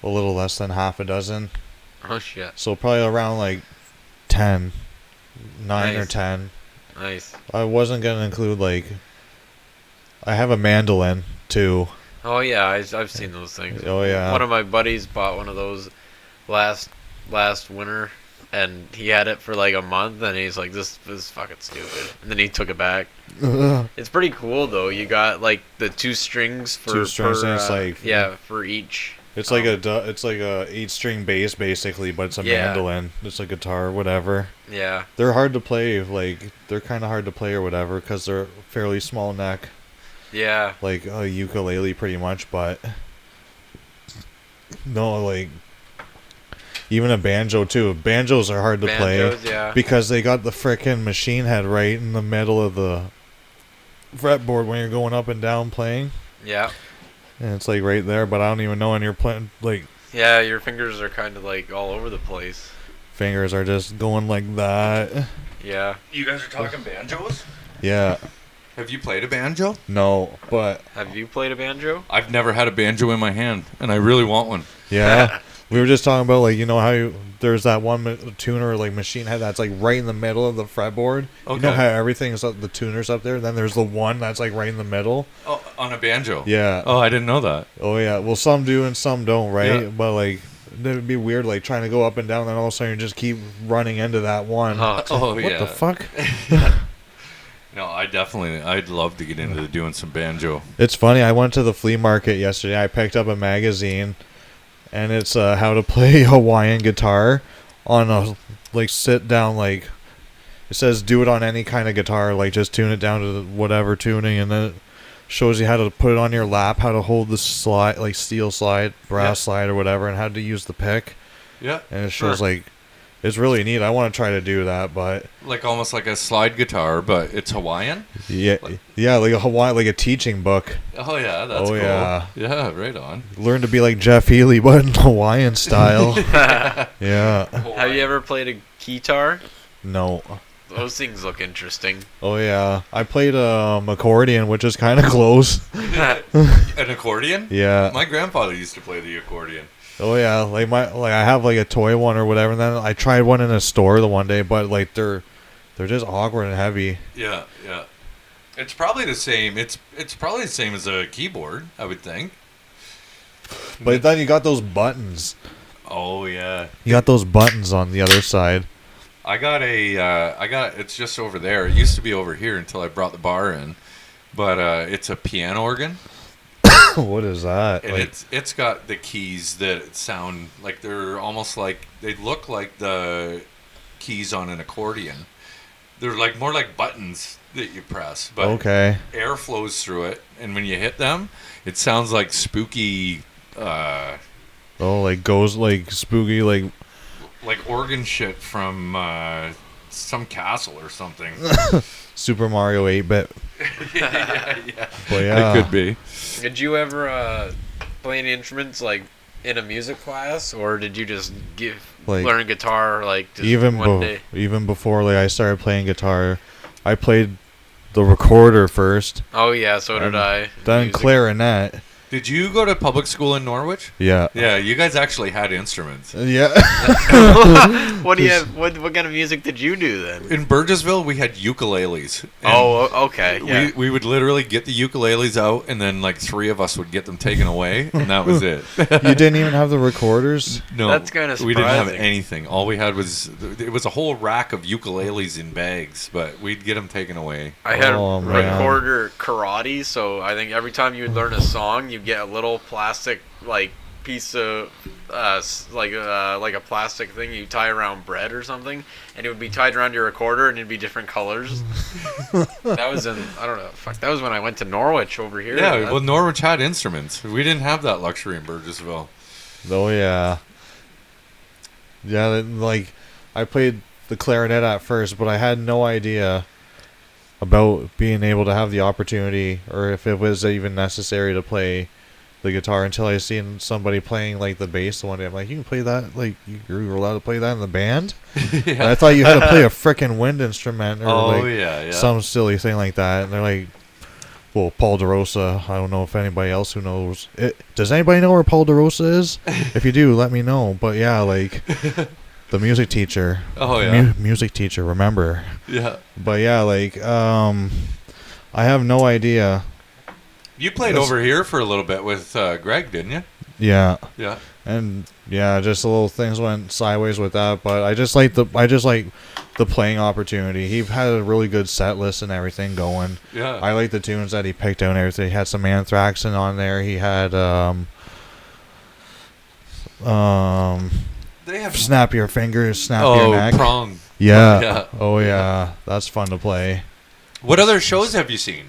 A little less than half a dozen. Oh shit. So probably around like 10. 9 or Nice. 10. Nice. I wasn't gonna include like. I have a mandolin too. Oh yeah, I've seen those things. Oh yeah. One of my buddies bought one of those last winter, and he had it for like a month, and he's like, "This is fucking stupid," and then he took it back. It's pretty cool though. You got like the two strings for Two strings, and it's like- yeah, for each It's like it's like a 8-string bass basically, but it's a Yeah. mandolin. It's a guitar, whatever. Yeah. They're hard to play. Like they're kind of hard to play or whatever because they're fairly small neck, Yeah. like a ukulele pretty much. But no, like even a banjo too. Banjos are hard to Banjos, play yeah. because they got the frickin' machine head right in the middle of the fretboard when you're going up and down playing. Yeah. And it's like right there, but I don't even know when you're playing. Like Yeah, your fingers are kind of like all over the place. fingers are just going like that. Yeah. You guys are talking banjos? Yeah, Have you played a banjo? no, but Have you played a banjo? I've never had a banjo in my hand, and I really want one. yeah, we were just talking about like how there's that one tuner like machine head that's like right in the middle of the fretboard. You know Okay. how everything's up, the tuner's up there. Then there's the one that's like right in the middle. Oh, on a banjo? Yeah. Oh, I didn't know that. Oh yeah. Well, some do and some don't, right? Yeah. But like it would be weird, like trying to go up and down, then all of a sudden you just keep running into that one. Huh. Oh, What yeah. the fuck? No, I'd love to get into doing some banjo. It's funny. I went to the flea market yesterday. I picked up a magazine, and it's how to play Hawaiian guitar on a like sit down like. It says do it on any kind of guitar, like just tune it down to whatever tuning, and then it shows you how to put it on your lap, how to hold the slide, like steel slide, brass Yeah. slide, or whatever, and how to use the pick. Yeah. And it shows Sure. like it's really neat. I want to try to do that, but Like almost like a slide guitar, but it's Hawaiian? yeah, yeah, like a Hawaii, like a teaching book. Oh, yeah, that's Oh, cool. yeah. Yeah, right on. Learn to be like Jeff Healy, but in Hawaiian style. Yeah. Have you ever played a guitar? No. Those things look interesting. Oh yeah. I played accordion, which is kind of close. An accordion? Yeah. My grandfather used to play the accordion. Oh yeah. Like I have like a toy one or whatever. And then I tried one in a store the one day, but like they're just awkward and heavy. Yeah, yeah. It's probably the same. It's probably the same as a keyboard, I would think. But then you got those buttons. Oh, yeah. You got those buttons on the other side. I got it's just over there. It used to be over here until I brought the bar in. But it's a piano organ. What is that? And Like, it's got the keys that sound like they're almost like they look like the keys on an accordion. They're like more like buttons that you press, but okay. air flows through it, and when you hit them, it sounds like spooky, Oh, like goes like spooky, like like organ shit from some castle or something. Super Mario 8-bit. yeah. But yeah. It could be. Did you ever play any instruments like in a music class, or did you just Like, learn guitar like just even one day? even before like I started playing guitar, I played the recorder first, Oh yeah, so did I. then Music. clarinet. Did you go to public school in Norwich? Yeah. Yeah, you guys actually had instruments. Yeah. What do you have? What kind of music did you do then? In Burgessville, we had ukuleles. And Oh, okay. Yeah. we would literally get the ukuleles out, and then like 3 of us would get them taken away, and that was it. You didn't even have the recorders? No, That's kinda we didn't have surprising. anything. All we had was it was a whole rack of ukuleles in bags, but we'd get them taken away. I had Oh, a man. recorder karate, so I think every time you would learn a song, you get a little plastic like piece of like a plastic thing you tie around bread or something, and it would be tied around your recorder, and it'd be different colors. That was in I don't know. Fuck, that was when I went to Norwich over here. Yeah, That- well, Norwich had instruments. We didn't have that luxury in Burgessville. Oh yeah. Yeah, like I played the clarinet at first, but I had no idea about being able to have the opportunity or if it was even necessary to play the guitar until I seen somebody playing like the bass one day. I'm like, you can play that? Like you're allowed to play that in the band? And I thought you had to play a frickin' wind instrument or Oh like yeah. some silly thing like that. And they're like, well, Paul DeRosa, I don't know if anybody else who knows. Does anybody know where Paul DeRosa is? If you do, let me know. But yeah, like the music teacher. Oh yeah. Music teacher, remember. Yeah. But yeah, like I have no idea. You played That's- over here for a little bit with Greg, didn't you? Yeah. Yeah. And yeah, just the little things went sideways with that, but I just like the playing opportunity. He had a really good set list and everything going. Yeah. I like the tunes that he picked out and everything. He had some Anthrax on there. He had They have snap your fingers, snap your neck. Prong. Yeah. Yeah. Oh yeah, that's fun to play. What other shows have you seen?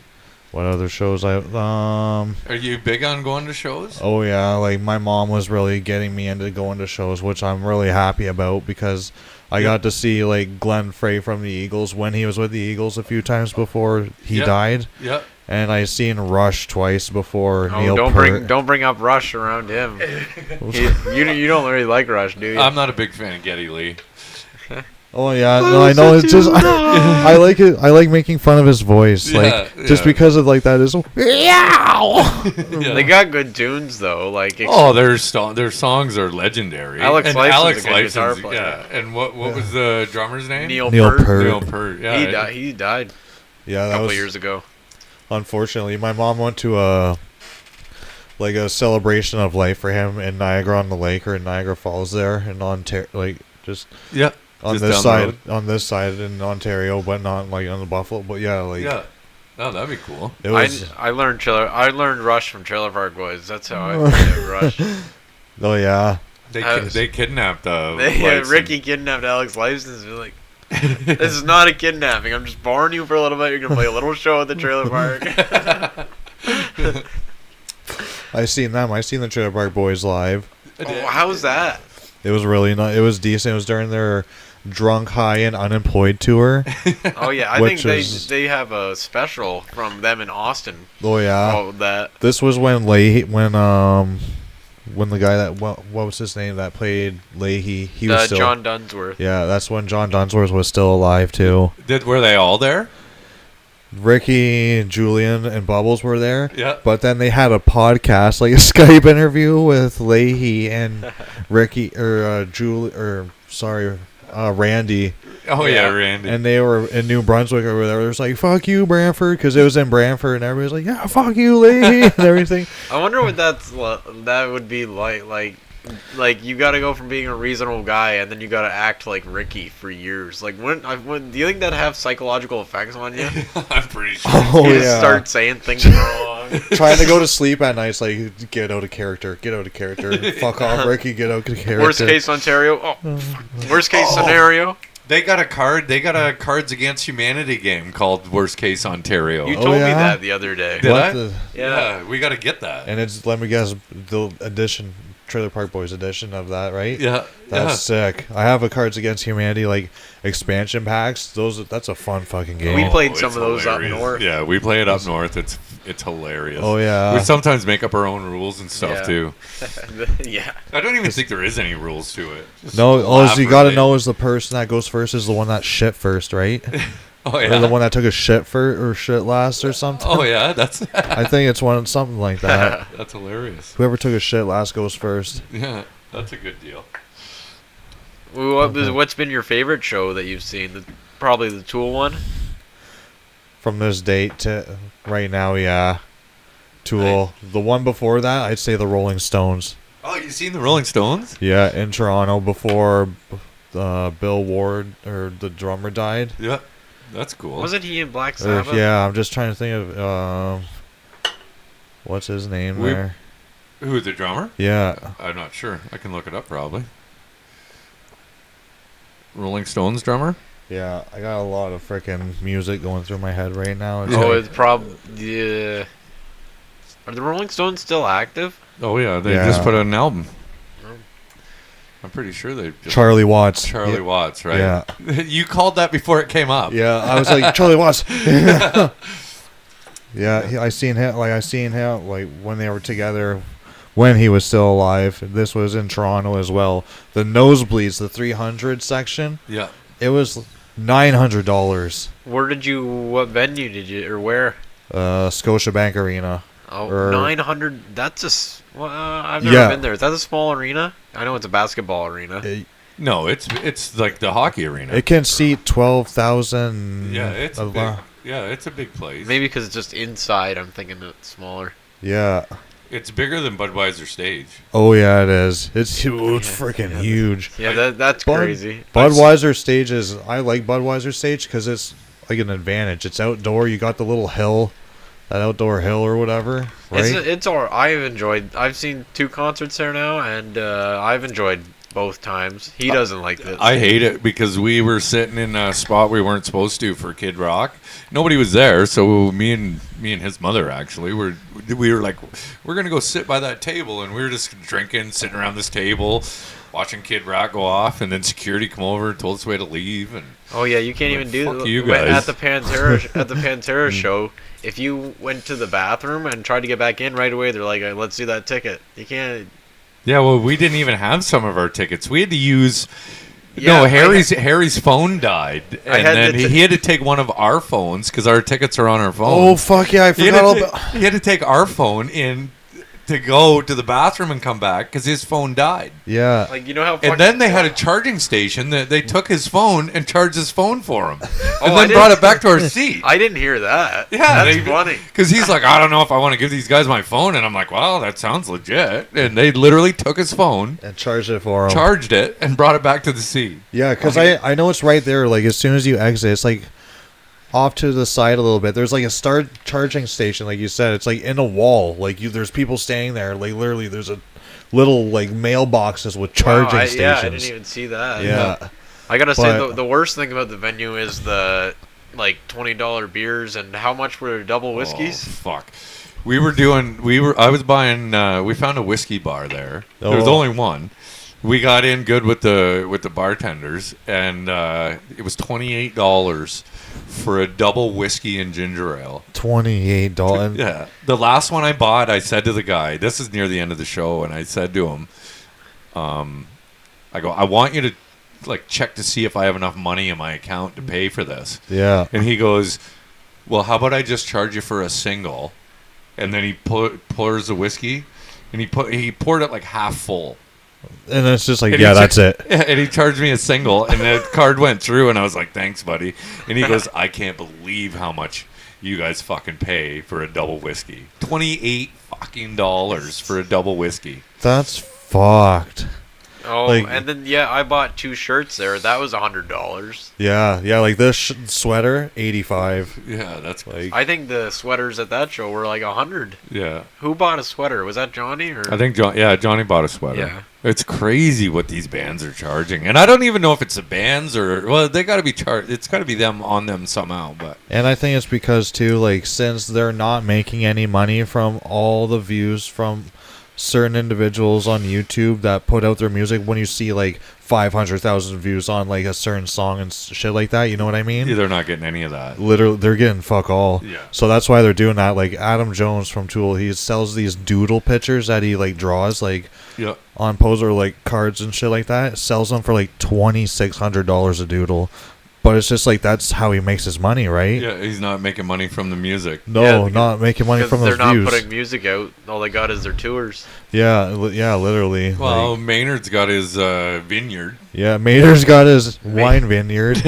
What other shows Are you big on going to shows? Oh yeah, like my mom was really getting me into going to shows, which I'm really happy about because I got to see like Glenn Frey from the Eagles when he was with the Eagles a few times before he died. Yeah. And I seen Rush twice before Neil don't Peart. don't bring up Rush around him. You don't really like Rush, do you? I'm not a big fan of Geddy Lee. Oh yeah, no, I know. It's just I like it. I like making fun of his voice, just because of like that is. Yeah. They got good tunes though. Like their songs are legendary. Alex and Lifeson's Alex a good guitar Lifeson's, player. yeah. And what was the drummer's name? Neil Peart. Peart. Neil Peart. Yeah. He died Yeah, a that couple was years ago. unfortunately. My mom went to a celebration of life for him in Niagara on the Lake or in Niagara Falls there in Ontario, Yeah. on Just this down the side, in Ontario, but not like on the Buffalo. But yeah, Yeah. Oh, that'd be cool. it was. I learned Rush from Trailer Park Boys. That's how I learned Rush. Oh yeah, They kidnapped Lifeson. Ricky kidnapped Alex License. Be like, this is not a kidnapping. I'm just borrowing you for a little bit. You're gonna play a little show at the trailer park. I seen them. I seen the Trailer Park Boys live. Oh, how's that? It was really not. It was decent. It was during their drunk, high, and unemployed tour. Oh yeah, I Which think is- they have a special from them in Austin. Oh yeah. Called that. This was when the guy that what was his name that played Leahy, he was still John Dunsworth. Yeah, that's when John Dunsworth was still alive too. Were they all there? Ricky, Julian, and Bubbles were there. Yeah. But then they had a podcast, like a Skype interview with Leahy and Ricky Randy. Oh yeah, Randy. And they were in New Brunswick over there. It was like, fuck you, Brantford, because it was in Brantford, and everybody was like, yeah, fuck you, Leahy, and everything. I wonder what that would be like. Like you got to go from being a reasonable guy, and then you got to act like Ricky for years. Like, when do you think that have psychological effects on you? I'm pretty sure. Oh, You yeah. just start saying things wrong. Trying to go to sleep at night, it's like, get out of character. Fuck off, Ricky, get out of character. Worst case Ontario. Oh, worst case scenario. They got a Cards Against Humanity game called Worst Case Ontario. You told me yeah? that the other day. Did What I? the- Yeah, we got to get that. And it's, let me guess, the edition, Trailer Park Boys edition of that, right? Yeah. That's sick. I have a Cards Against Humanity, like, expansion packs. That's a fun fucking game. We played it's some of those up hilarious. north. Yeah, we play it up north. It's hilarious. Oh, yeah. We sometimes make up our own rules and stuff Yeah. too. Yeah. I don't even think there is any rules to it. Just No, all you gotta elaborate. know is the person that goes first is the one that shit first, right? Oh Or yeah. the one that took a shit first or shit last or something. Oh yeah, that's I think it's something like that. that's hilarious. Whoever took a shit last goes first. Yeah, that's a good deal. What's been your favorite show that you've seen? Probably the Tool one. From this date to right now, yeah. Tool. The one before that, I'd say the Rolling Stones. Oh, you seen the Rolling Stones? Yeah, in Toronto before Bill Ward or the drummer died. Yeah, that's cool. Wasn't he in Black Sabbath? Yeah, I'm just trying to think of what's his name there. Who, the drummer? Yeah. I'm not sure. I can look it up probably. Rolling Stones drummer? Yeah, I got a lot of freaking music going through my head right now. It's Oh, like- it's probably. Yeah. Are the Rolling Stones still active? Oh yeah, they Yeah. just put out an album. Oh. I'm pretty sure they just Charlie Watts. Charlie Yeah. Watts, right? Yeah. You called that before it came up. Yeah, I was like Charlie Watts. Yeah, I seen him like when they were together when he was still alive. This was in Toronto as well. The nosebleeds, the 300 section. Yeah. It was $900. What venue did you, or where? Scotiabank Arena. Oh, Or- 900. Well, I've never Yeah. been there. Is that a small arena? I know it's a basketball arena. No, it's like the hockey arena. It can seat 12,000. Yeah, it's a big place. Maybe because it's just inside, I'm thinking it's smaller. Yeah. It's bigger than Budweiser stage. Oh yeah, it is. It's huge, freaking huge. Yeah, that's Bud- crazy. Budweiser stage I like Budweiser stage because it's like an advantage. It's outdoor. You got the little hill that outdoor hill or whatever, right? It's all. I've seen 2 concerts there now, and I've enjoyed both times. He doesn't like this. I hate it because we were sitting in a spot we weren't supposed to for Kid Rock. Nobody was there, so me and his mother actually we were like, we're gonna go sit by that table, and we were just drinking, sitting around this table, watching Kid Rock go off, and then security come over and told us we had to leave. And Oh yeah, you can't Like, even do fuck you guys. at the Pantera show. If you went to the bathroom and tried to get back in right away, they're like, "Let's see that ticket." You can't. yeah, well, we didn't even have some of our tickets. We had to use. Yeah, No, Harry's phone died, and then he had to take one of our phones because our tickets are on our phone. Oh fuck yeah, I He had, forgot all to about. he had to take our phone in to go to the bathroom and come back because his phone died. Yeah, Like, you know how. And then they had a charging station that they took his phone and charged his phone for him, and I then didn't- brought it back to our seat. I didn't hear that. Yeah, that's funny. Because he's like, I don't know if I want to give these guys my phone, and I'm like, well, that sounds legit. And they literally took his phone, and charged it for him. charged it, and brought it back to the seat. Yeah, because I know it's right there. Like as soon as you exit, it's like off to the side a little bit. There's like a star charging station, like you said. It's like in a wall. Like there's people staying there. Like literally, there's a little like mailboxes with charging Wow, stations. Yeah, I didn't even see that. Yeah. I gotta say, But- the worst thing about the venue is the like $20 beers and how much were double whiskeys. Oh, fuck. I was buying, we found a whiskey bar there. There was Oh. only one. We got in good with the bartenders, and it was $28 for a double whiskey and ginger ale. $28. Yeah. The last one I bought, I said to the guy, this is near the end of the show, and I said to him, I go, I want you to like check to see if I have enough money in my account to pay for this. Yeah. And he goes, well, how about I just charge you for a single? And then he pours the whiskey, and he poured it like half full. And it's just like, And yeah, he that's it. And he charged me a single, and the card went through, and I was like, thanks, buddy. And he goes, I can't believe how much you guys fucking pay for a double whiskey. $28 fucking dollars for a double whiskey. That's fucked. Oh, Like- and then I bought 2 shirts there. That was $100. Yeah, like this sweater, 85. Yeah, that's Like, I think the sweaters at that show were like 100. yeah. Who bought a sweater? Was that Johnny or? I think Johnny bought a sweater. Yeah. It's crazy what these bands are charging, and I don't even know if it's the bands or they got to be charged. It's got to be them on them somehow. But and I think it's because too, like, since they're not making any money from all the views from certain individuals on YouTube that put out their music, when you see like 500,000 views on like a certain song and shit like that, you know what I mean? they're not getting any of that. Literally, they're getting fuck all. Yeah. So that's why they're doing that. Like Adam Jones from Tool, he sells these doodle pictures that he like draws like Yeah. on poser like cards and shit like that. Sells them for like $2,600 a doodle. But it's just like that's how he makes his money, right? Yeah, he's not making money from the music. No, Yeah, because- not making money Because from they're those not views. putting music out. All they got is their tours. Yeah, literally. Well, like, Maynard's got his vineyard. yeah, Mater's got his wine vineyard.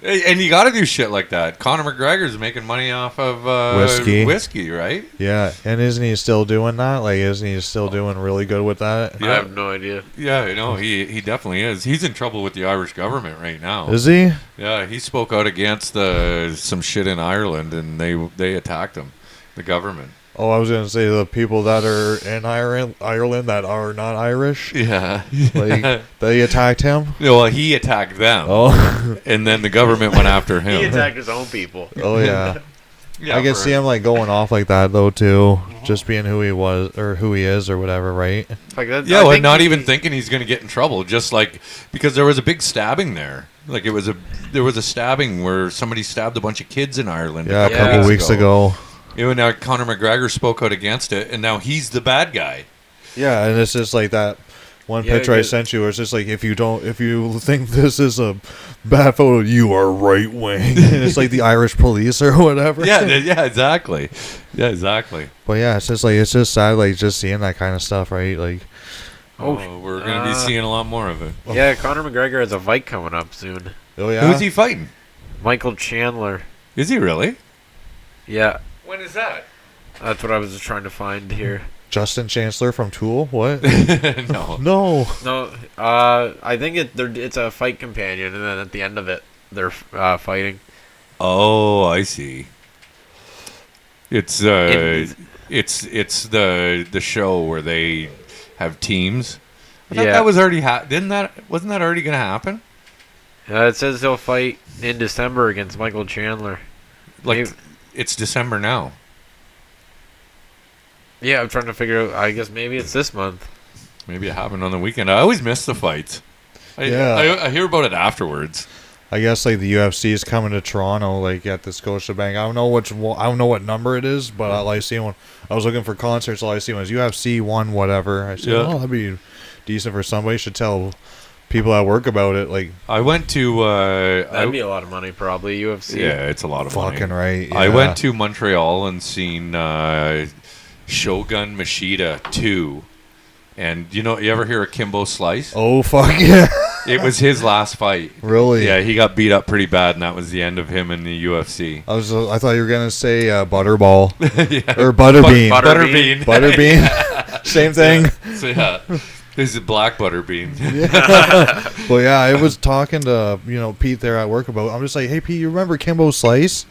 And you got to do shit like that. Conor McGregor's making money off of whiskey, right? Yeah, and isn't he still doing that? Like, isn't he still doing really good with that? I Yeah. have no idea. Yeah, no, he definitely is. He's in trouble with the Irish government right now. Is he? Yeah, he spoke out against some shit in Ireland, and they attacked him, the government. Oh, I was gonna say the people that are in Ireland that are not Irish, Yeah, like they attacked him. well, he attacked them, Oh, and then the government went after He him. attacked his own people. oh yeah. Yeah, I can for- see him like going off like that though too, just being who he was or who he is or whatever, right? Like that, Yeah, I well, think not he- even thinking he's going to get in trouble, just like because there was a big stabbing there. Like there was a stabbing where somebody stabbed a bunch of kids in Ireland. Yeah, a Yeah. couple weeks ago. And now Conor McGregor spoke out against it, and now he's the bad guy. Yeah, and it's just like that one Yeah, picture I because- sent you. Where it's just like if you think this is a bad photo, you are right wing. And it's like the Irish police or whatever. Yeah, yeah, exactly. Yeah, exactly. But yeah, it's just sad, like just seeing that kind of stuff, right? Like, Oh, we're going to be seeing a lot more of it. Yeah, Conor McGregor has a fight coming up soon. oh yeah, Who's he fighting? Michael Chandler. Is he really? Yeah, When is that? that's what I was just trying to find here. Justin Chancellor from Tool? What? No. No. No, I think it's a fight companion, and then at the end of it, they're fighting. Oh, I see. It's it's the show where they have teams. I thought that was already wasn't that already gonna happen? It says he'll fight in December against Michael Chandler. Like it's December now. Yeah, I'm trying to figure out. I guess maybe it's this month. Maybe it happened on the weekend. I always miss the fights. I hear about it afterwards. I guess like the UFC is coming to Toronto, like at the Scotiabank. I don't know what number it is, but all I see when I was looking for concerts, all I see was UFC 1 whatever. I said, oh, that'd be decent for somebody. Should tell people at work about it. Like I went to that'd be a lot of money, probably UFC. Yeah, it's a lot of money. Fucking right. Yeah. I went to Montreal and seen Shogun Machida 2. And you ever hear of Kimbo Slice? Oh fuck yeah! It was his last fight. Really? Yeah, he got beat up pretty bad, and that was the end of him in the UFC. I thought you were gonna say Butterball or Butterbean. Butterbean. Same thing. So yeah, this is black Butterbean. But yeah, I was talking to Pete there at work about. I'm just like, hey Pete, you remember Kimbo Slice?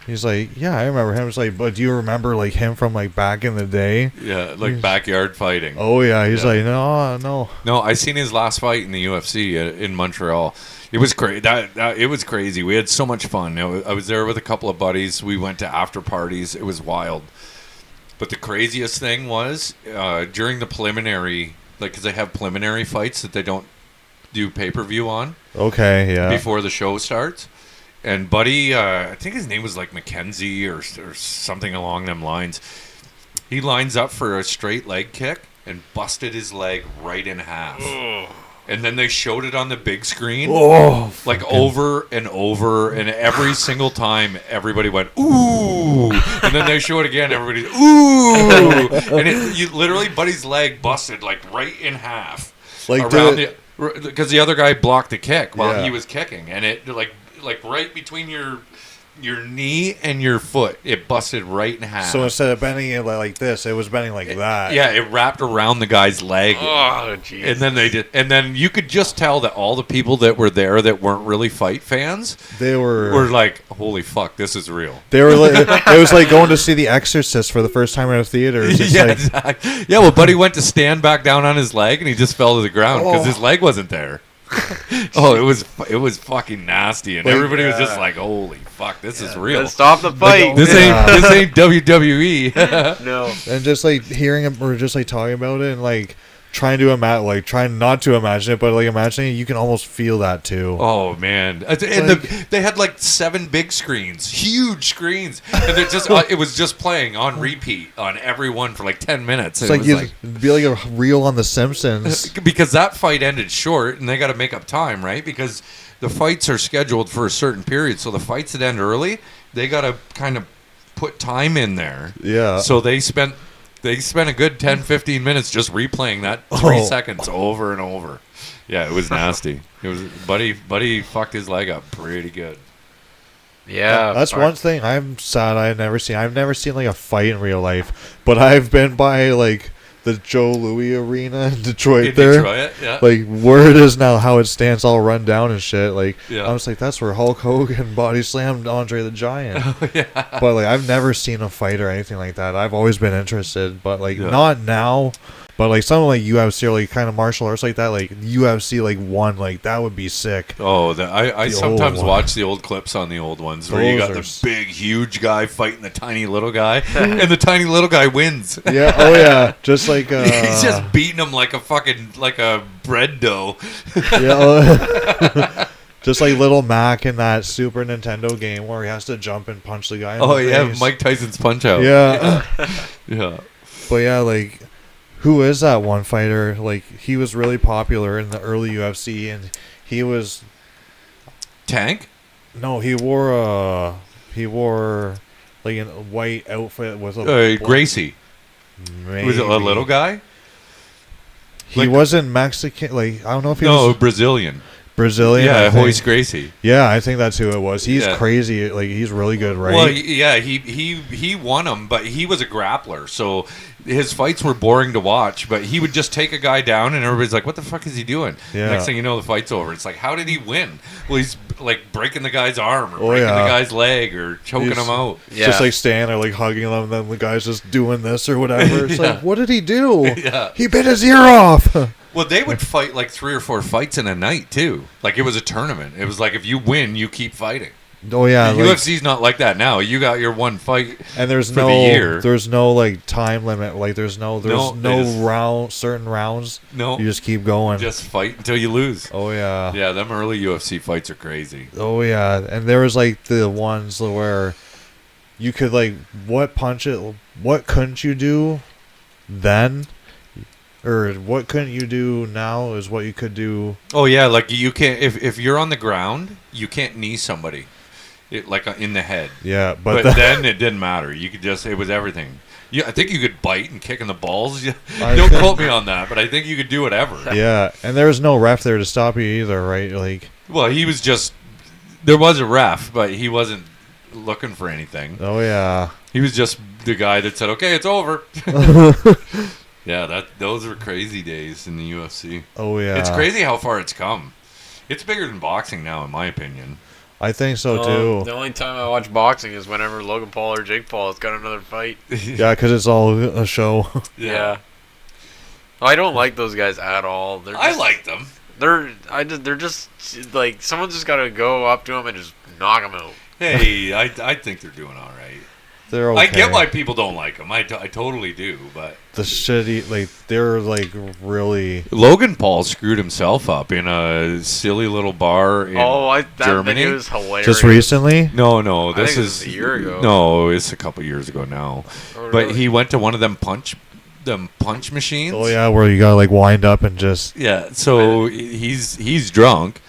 He's like, yeah, I remember him. It's like, but do you remember like him from like back in the day? Yeah, like backyard fighting. Oh yeah, he's like, no. No, I seen his last fight in the UFC in Montreal. It was crazy. It was crazy. We had so much fun. I was there with a couple of buddies. We went to after parties. It was wild. But the craziest thing was during the preliminary, like, because they have preliminary fights that they don't do pay-per-view on. Okay, yeah. Before the show starts. And Buddy, I think his name was like Mackenzie or something along them lines. He lines up for a straight leg kick and busted his leg right in half. Oh. And then they showed it on the big screen, like over and over, and every single time everybody went ooh, and then they show it again, everybody's ooh, and you literally Buddy's leg busted like right in half, like around because the other guy blocked the kick while he was kicking, and it like right between your knee and your foot, it busted right in half. So instead of bending it like this, it was bending like that. Yeah, it wrapped around the guy's leg. Oh, jeez. And then they did, and then you could just tell that all the people that were there that weren't really fight fans, they were like, "Holy fuck, this is real." They were like, it was like going to see The Exorcist for the first time in a theater. Exactly. Yeah, well, Buddy went to stand back down on his leg, and he just fell to the ground because his leg wasn't there. It was fucking nasty, and everybody was just like, "Holy fuck, this is real." Let's stop the fight. Like, this ain't WWE. No. And just like hearing him or just like talking about it and like trying not to imagine it, but like imagining it, you can almost feel that too. Oh man! And they had like 7 big screens, huge screens, and they're just it was just playing on repeat on every one for like 10 minutes. It's it'd be like a reel on The Simpsons. Because that fight ended short, and they got to make up time, right? Because the fights are scheduled for a certain period, so the fights that end early, they got to kind of put time in there. Yeah. So they spent a good 10, 15 minutes just replaying that 3 seconds over and over. Yeah, it was nasty. It was Buddy fucked his leg up pretty good. Yeah. That's one thing I'm sad I've never seen. I've never seen like a fight in real life, but I've been by like the Joe Louis Arena in Detroit. Detroit, yeah. Like where it is now, how it stands all run down and shit. Like yeah. I was like, that's where Hulk Hogan body slammed Andre the Giant. Oh, yeah. But like I've never seen a fight or anything like that. I've always been interested, but like not now. But like something like UFC or like kind of martial arts like that, like UFC like 1, like that would be sick. Oh, I sometimes watch the old clips on the old ones where you got the big huge guy fighting the tiny little guy, and the tiny little guy wins. Yeah. Oh yeah. Just like he's just beating him like a bread dough. Yeah. Just like Little Mac in that Super Nintendo game where he has to jump and punch the guy in the face. Mike Tyson's Punch Out. Yeah. Yeah. But yeah, like who is that one fighter? Like he was really popular in the early UFC, and he was Tank. No, he wore like a white outfit with a Gracie. Maybe. Was it a little guy? He wasn't Mexican. Like I don't know if he was Brazilian. Brazilian. Yeah, I think. Hoist Gracie. Yeah, I think that's who it was. He's Yeah. crazy. Like he's really good, right? Well, yeah, he won them, but he was a grappler, so his fights were boring to watch. But he would just take a guy down, and everybody's like, "What the fuck is he doing?" Yeah. Next thing you know, the fight's over. It's like, how did he win? Well, he's like breaking the guy's arm or Oh, breaking yeah. the guy's leg or choking He's- him out. Yeah. Just like standing there, like hugging them, and then the guy's just doing this or whatever. It's Yeah. like, what did he do? Yeah. He bit his ear off. Well, they would fight like 3 or 4 fights in a night too. Like it was a tournament. It was like if you win, you keep fighting. Oh yeah, The like, UFC's not like that now. You got your one fight. and there's for no the year. there's no like time limit. Like there's no they just- certain rounds. No, You just keep going. just fight until you lose. Oh yeah. Yeah, them early UFC fights are crazy. Oh yeah, and there was like the ones where you could like what couldn't you do then, or what couldn't you do now is what you could do. Oh yeah, like you can't if you're on the ground, you can't knee somebody, like in the head. Yeah, But but then it didn't matter. You could just it was everything. Yeah, I think you could bite and kick in the balls. I Don't think- quote me on that, but I think you could do whatever. yeah, and there was no ref there to stop you either, right? Like Well, he was just there was a ref, but he wasn't looking for anything. oh yeah, He was just the guy that said, "Okay, it's over." Yeah, those were crazy days in the UFC. oh yeah. It's crazy how far it's come. It's bigger than boxing now, in my opinion. I think so The too. only time I watch boxing is whenever Logan Paul or Jake Paul has got another fight. Yeah, because it's all a show. Yeah. I don't like those guys at all. They're I just, like them. They're just like someone's just got to go up to them and just knock them out. Hey, I think they're doing all right. They're okay. I get why people don't like them. I totally do, but the shitty like they're like really. Logan Paul screwed himself up in a silly little bar in That Germany. video is hilarious. Just recently? No, I this think it is was a year ago. No, it's a couple years ago now. Oh, But really? he went to one of them punch machines. Oh yeah, where you gotta like wind up and just. Yeah, so he's drunk.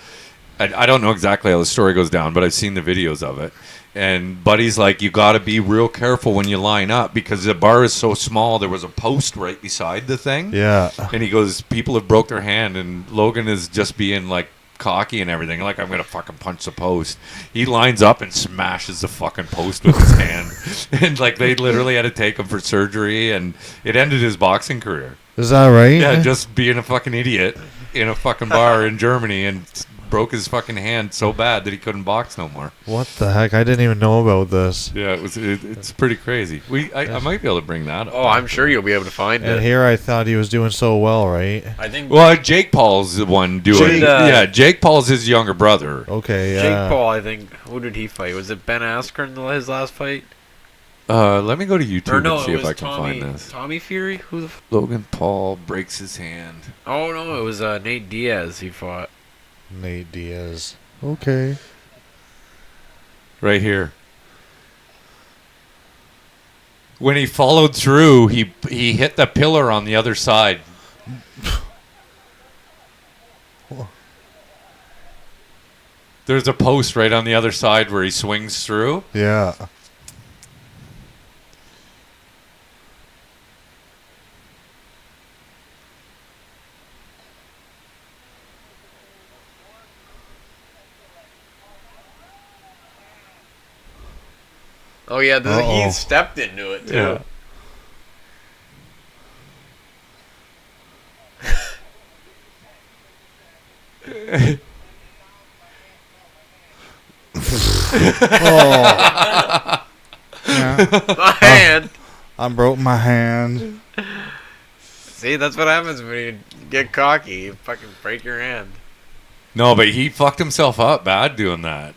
I don't know exactly how the story goes down, but I've seen the videos of it. And Buddy's like, you got to be real careful when you line up because the bar is so small. There was a post right beside the thing. Yeah. And he goes, people have broke their hand, and Logan is just being like cocky and everything. Like, I'm going to fucking punch the post. He lines up and smashes the fucking post with his hand. And like, they literally had to take him for surgery, and it ended his boxing career. Is that right? Yeah, just being a fucking idiot in a fucking bar in Germany and broke his fucking hand so bad that he couldn't box no more. What the heck? I didn't even know about this. Yeah, it's pretty crazy. I might be able to bring that up. Oh, I'm sure you'll be able to find And it. here I thought he was doing so well, right? I think Well, Jake Paul's the one doing. Jake, yeah, Jake Paul's his younger brother. Okay, yeah. Jake Paul. I think who did he fight? Was it Ben Askren his last fight? Let me go to YouTube Or no, and see it if was I can Tommy find this. Tommy Fury. Who the? Logan Paul breaks his hand. Oh no, it was Nate Diaz. He fought. Nate Diaz. Okay. Right here. When he followed through, he hit the pillar on the other side. There's a post right on the other side where he swings through. Yeah. Oh yeah, Uh-oh. he stepped into it too. Yeah. Oh. Yeah. My hand. I broke my hand. See, that's what happens when you get cocky. You fucking break your hand. No, but he fucked himself up bad doing that.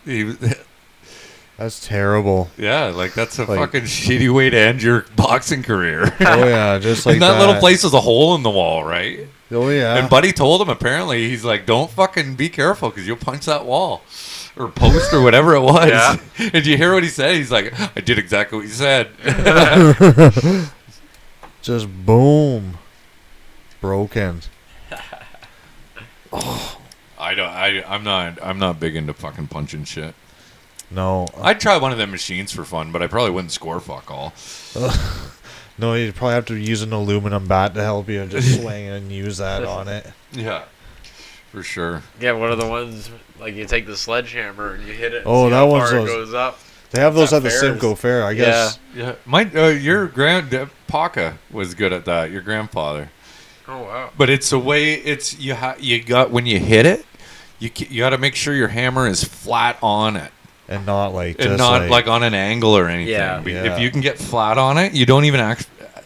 That's terrible. Yeah, like that's a Like- fucking shitty way to end your boxing career. Oh yeah, just like And that little place was a hole in the wall, right? Oh yeah. And Buddy told him apparently he's like, "Don't fucking be careful because you'll punch that wall or post or whatever it was." Yeah. And did you hear what he said? He's like, "I did exactly what you said." Just boom. Broken. I'm not big into fucking punching shit. No. I'd try one of them machines for fun, but I probably wouldn't score fuck all. No, you'd probably have to use an aluminum bat to help you and just swing and use that on it. Yeah. for sure. Yeah, one of the ones like you take the sledgehammer and you hit it. And Oh, see that how one's far it those- goes up. They have those At at the fairs. Simcoe Fair, I guess. Yeah, your Paka was good at that. Your grandfather. Oh wow. But it's the way it's you got when you hit it, you got to make sure your hammer is flat on it And not like and just not like on an angle or anything. Yeah. Yeah. If you can get flat on it, you don't even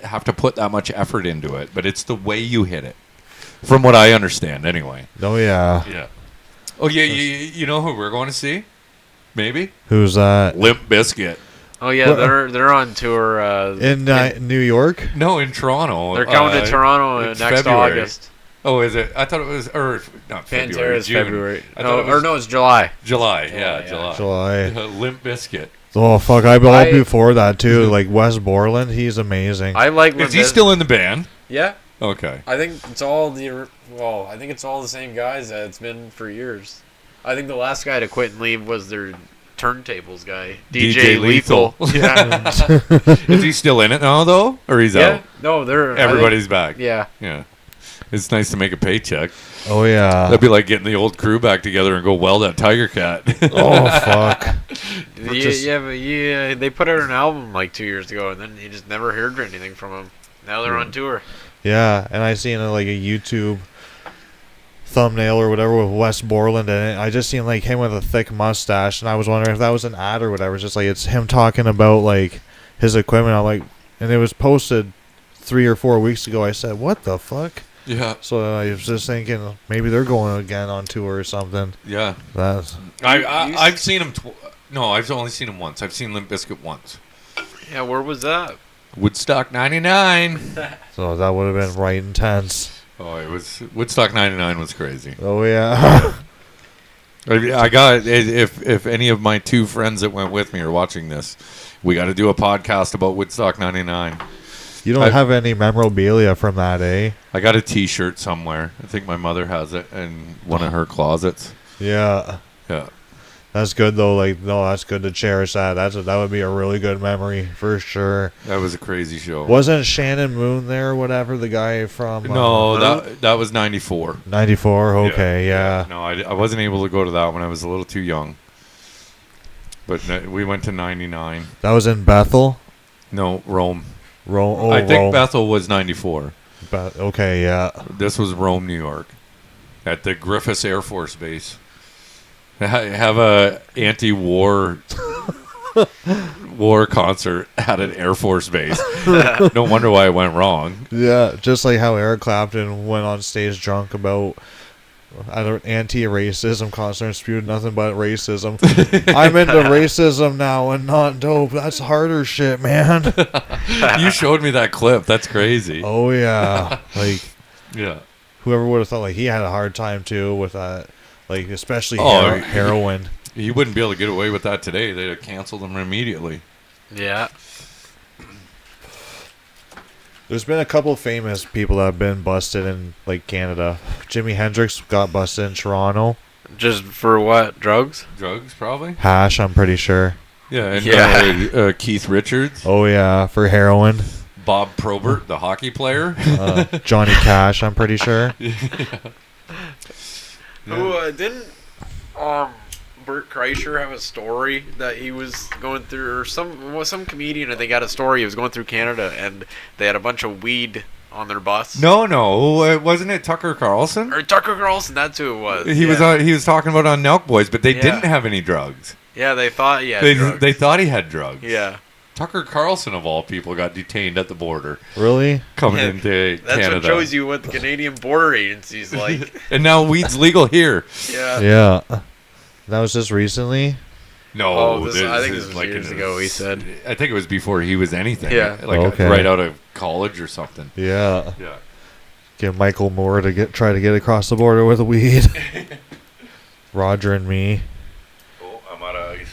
have to put that much effort into it. But it's the way you hit it, from what I understand, anyway. Oh yeah. Yeah. Oh yeah, you know who we're going to see? Maybe Who's that? Limp Bizkit. Oh yeah, What- they're on tour. In New York? No, in Toronto. they're coming to Toronto it's next February. August. Oh, is it? I thought it was, or not February. Pantera's June. February. I thought it was No, it's July. July. July, Yeah, yeah. July. July. Limp Bizkit. Oh fuck! I've been all I- before that too. Like Wes Borland, he's amazing. I like. Is he still in the band? Yeah, Okay. I think it's all I think it's all the same guys that it's been for years. I think the last guy to quit and leave was their turntables guy, DJ Lethal. Yeah, Is he still in it now though, or he's yeah. out? No, they're Everybody's back. Yeah. Yeah. It's nice to make a paycheck. Oh yeah. That'd be like getting the old crew back together and go weld that Tiger Cat. Oh fuck. Yeah, they put out an album like 2 years ago, and then you just never heard anything from them. Now they're on tour. Yeah, and I seen like a YouTube thumbnail or whatever with Wes Borland in it. I just seen like him with a thick mustache, and I was wondering if that was an ad or whatever. It's just like it's him talking about like his equipment. I'm like, and it was posted 3 or 4 weeks ago. I said, what the fuck? Yeah. So I was just thinking maybe they're going again on tour or something. Yeah. That's I've seen him. No, I've only seen him once. I've seen Limp Bizkit once. Yeah, where was that? Woodstock '99. so that would have been right intense. Oh, it was Woodstock '99 was crazy. Oh yeah. I got if any of my two friends that went with me are watching this, we got to do a podcast about Woodstock '99. You don't have any memorabilia from that, eh? I got a T-shirt somewhere. I think my mother has it in one of her closets. Yeah. Yeah. That's good though. Like, no, that's good to cherish that. That would be a really good memory for sure. That was a crazy show. Wasn't Shannon Moon there or whatever? The guy from No, that was '94. '94. Okay, yeah. No, I wasn't able to go to that one. I was a little too young. But we went to '99. That was in Bethel. No, Rome. Rome. I think Rome. Bethel was '94. Okay, yeah. This was Rome, New York, at the Griffiths Air Force Base. Have a anti-war concert at an Air Force base. No wonder why it went wrong. Yeah, just like how Eric Clapton went on stage drunk about anti-racism concert and spewed nothing but racism. I'm into racism now and not dope. That's harder shit, man. You showed me that clip. That's crazy. Oh yeah, like Yeah. whoever would have thought like he had a hard time too with that, like especially Oh, heroin. He wouldn't be able to get away with that today. They'd have canceled him immediately. Yeah. There's been a couple famous people that have been busted in like Canada. Jimi Hendrix got busted in Toronto. Just for what? Drugs? Drugs, probably. Hash, I'm pretty sure. Yeah, and Yeah. Keith Richards, Oh yeah, for heroin. Bob Probert, the hockey player. Johnny Cash, I'm pretty sure. Who didn't Bert Kreischer have a story that he was going through, or some comedian I think had a story he was going through Canada and they had a bunch of weed on their bus. No, wasn't it Tucker Carlson? Or Tucker Carlson, that's who it was. He was talking about on Nelk Boys, but they Yeah. didn't have any drugs. Yeah, they thought he had They drugs. thought he had drugs. Yeah. Tucker Carlson of all people got detained at the border Really? coming Yeah, into That's Canada. what shows you what the Canadian border agency's like. And now weed's legal here. Yeah. Yeah. That was just recently. No, Oh, I think this was years ago, he said. I think it was before he was anything. Yeah. Like Okay. right out of college or something. Yeah. Yeah. Get Michael Moore to try to get across the border with weed. Roger and Me. Oh, I'm out of ice.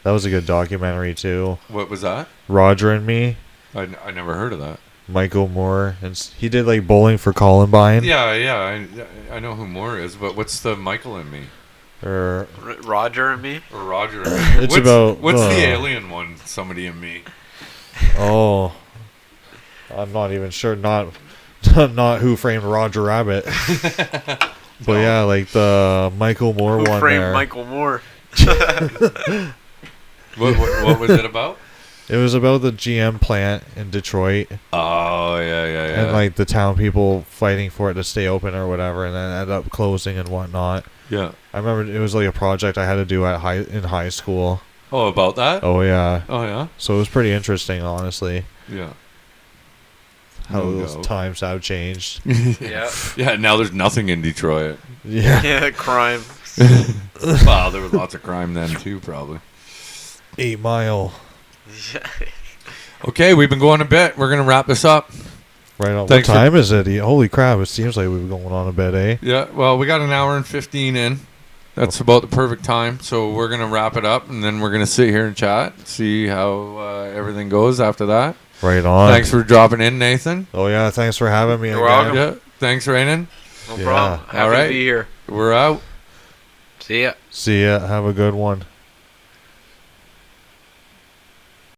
That was a good documentary too. What was that? Roger and Me. I never heard of that. Michael Moore, and he did like Bowling for Columbine. Yeah. I know who Moore is, but what's the Michael and Me? Or Roger and Me? Or Roger and Me? It's about, What's the alien one? Somebody and Me. oh, I'm not even sure. Not Who Framed Roger Rabbit. But yeah, like the Michael Moore Who one framed there. Michael Moore? What was it about? It was about the GM plant in Detroit Oh yeah. and like the town people fighting for it to stay open or whatever, and then ended up closing and whatnot. Yeah. I remember it was like a project I had to do in high school. Oh, about that? Oh yeah. Oh yeah. So it was pretty interesting, honestly, Yeah. how No those go. times have changed. Yeah. Yeah. Now there's nothing in Detroit. Yeah. Yeah, crime. Wow, there was lots of crime then too, probably. 8 Mile. Okay, we've been going a bit. We're gonna wrap this up. Right on. Thanks What time is it? Holy crap! It seems like we've been going on a bit, eh? Yeah. Well, we got an hour and 15 in. That's about the perfect time. So we're gonna wrap it up, and then we're gonna sit here and chat, see how everything goes after that. Right on. Thanks for dropping in, Nathan. Oh yeah, thanks for having me. You're again. welcome. Yeah. Thanks, Rainin. No Yeah. problem. Happy All right. to be here. We're out. See ya. See ya. Have a good one.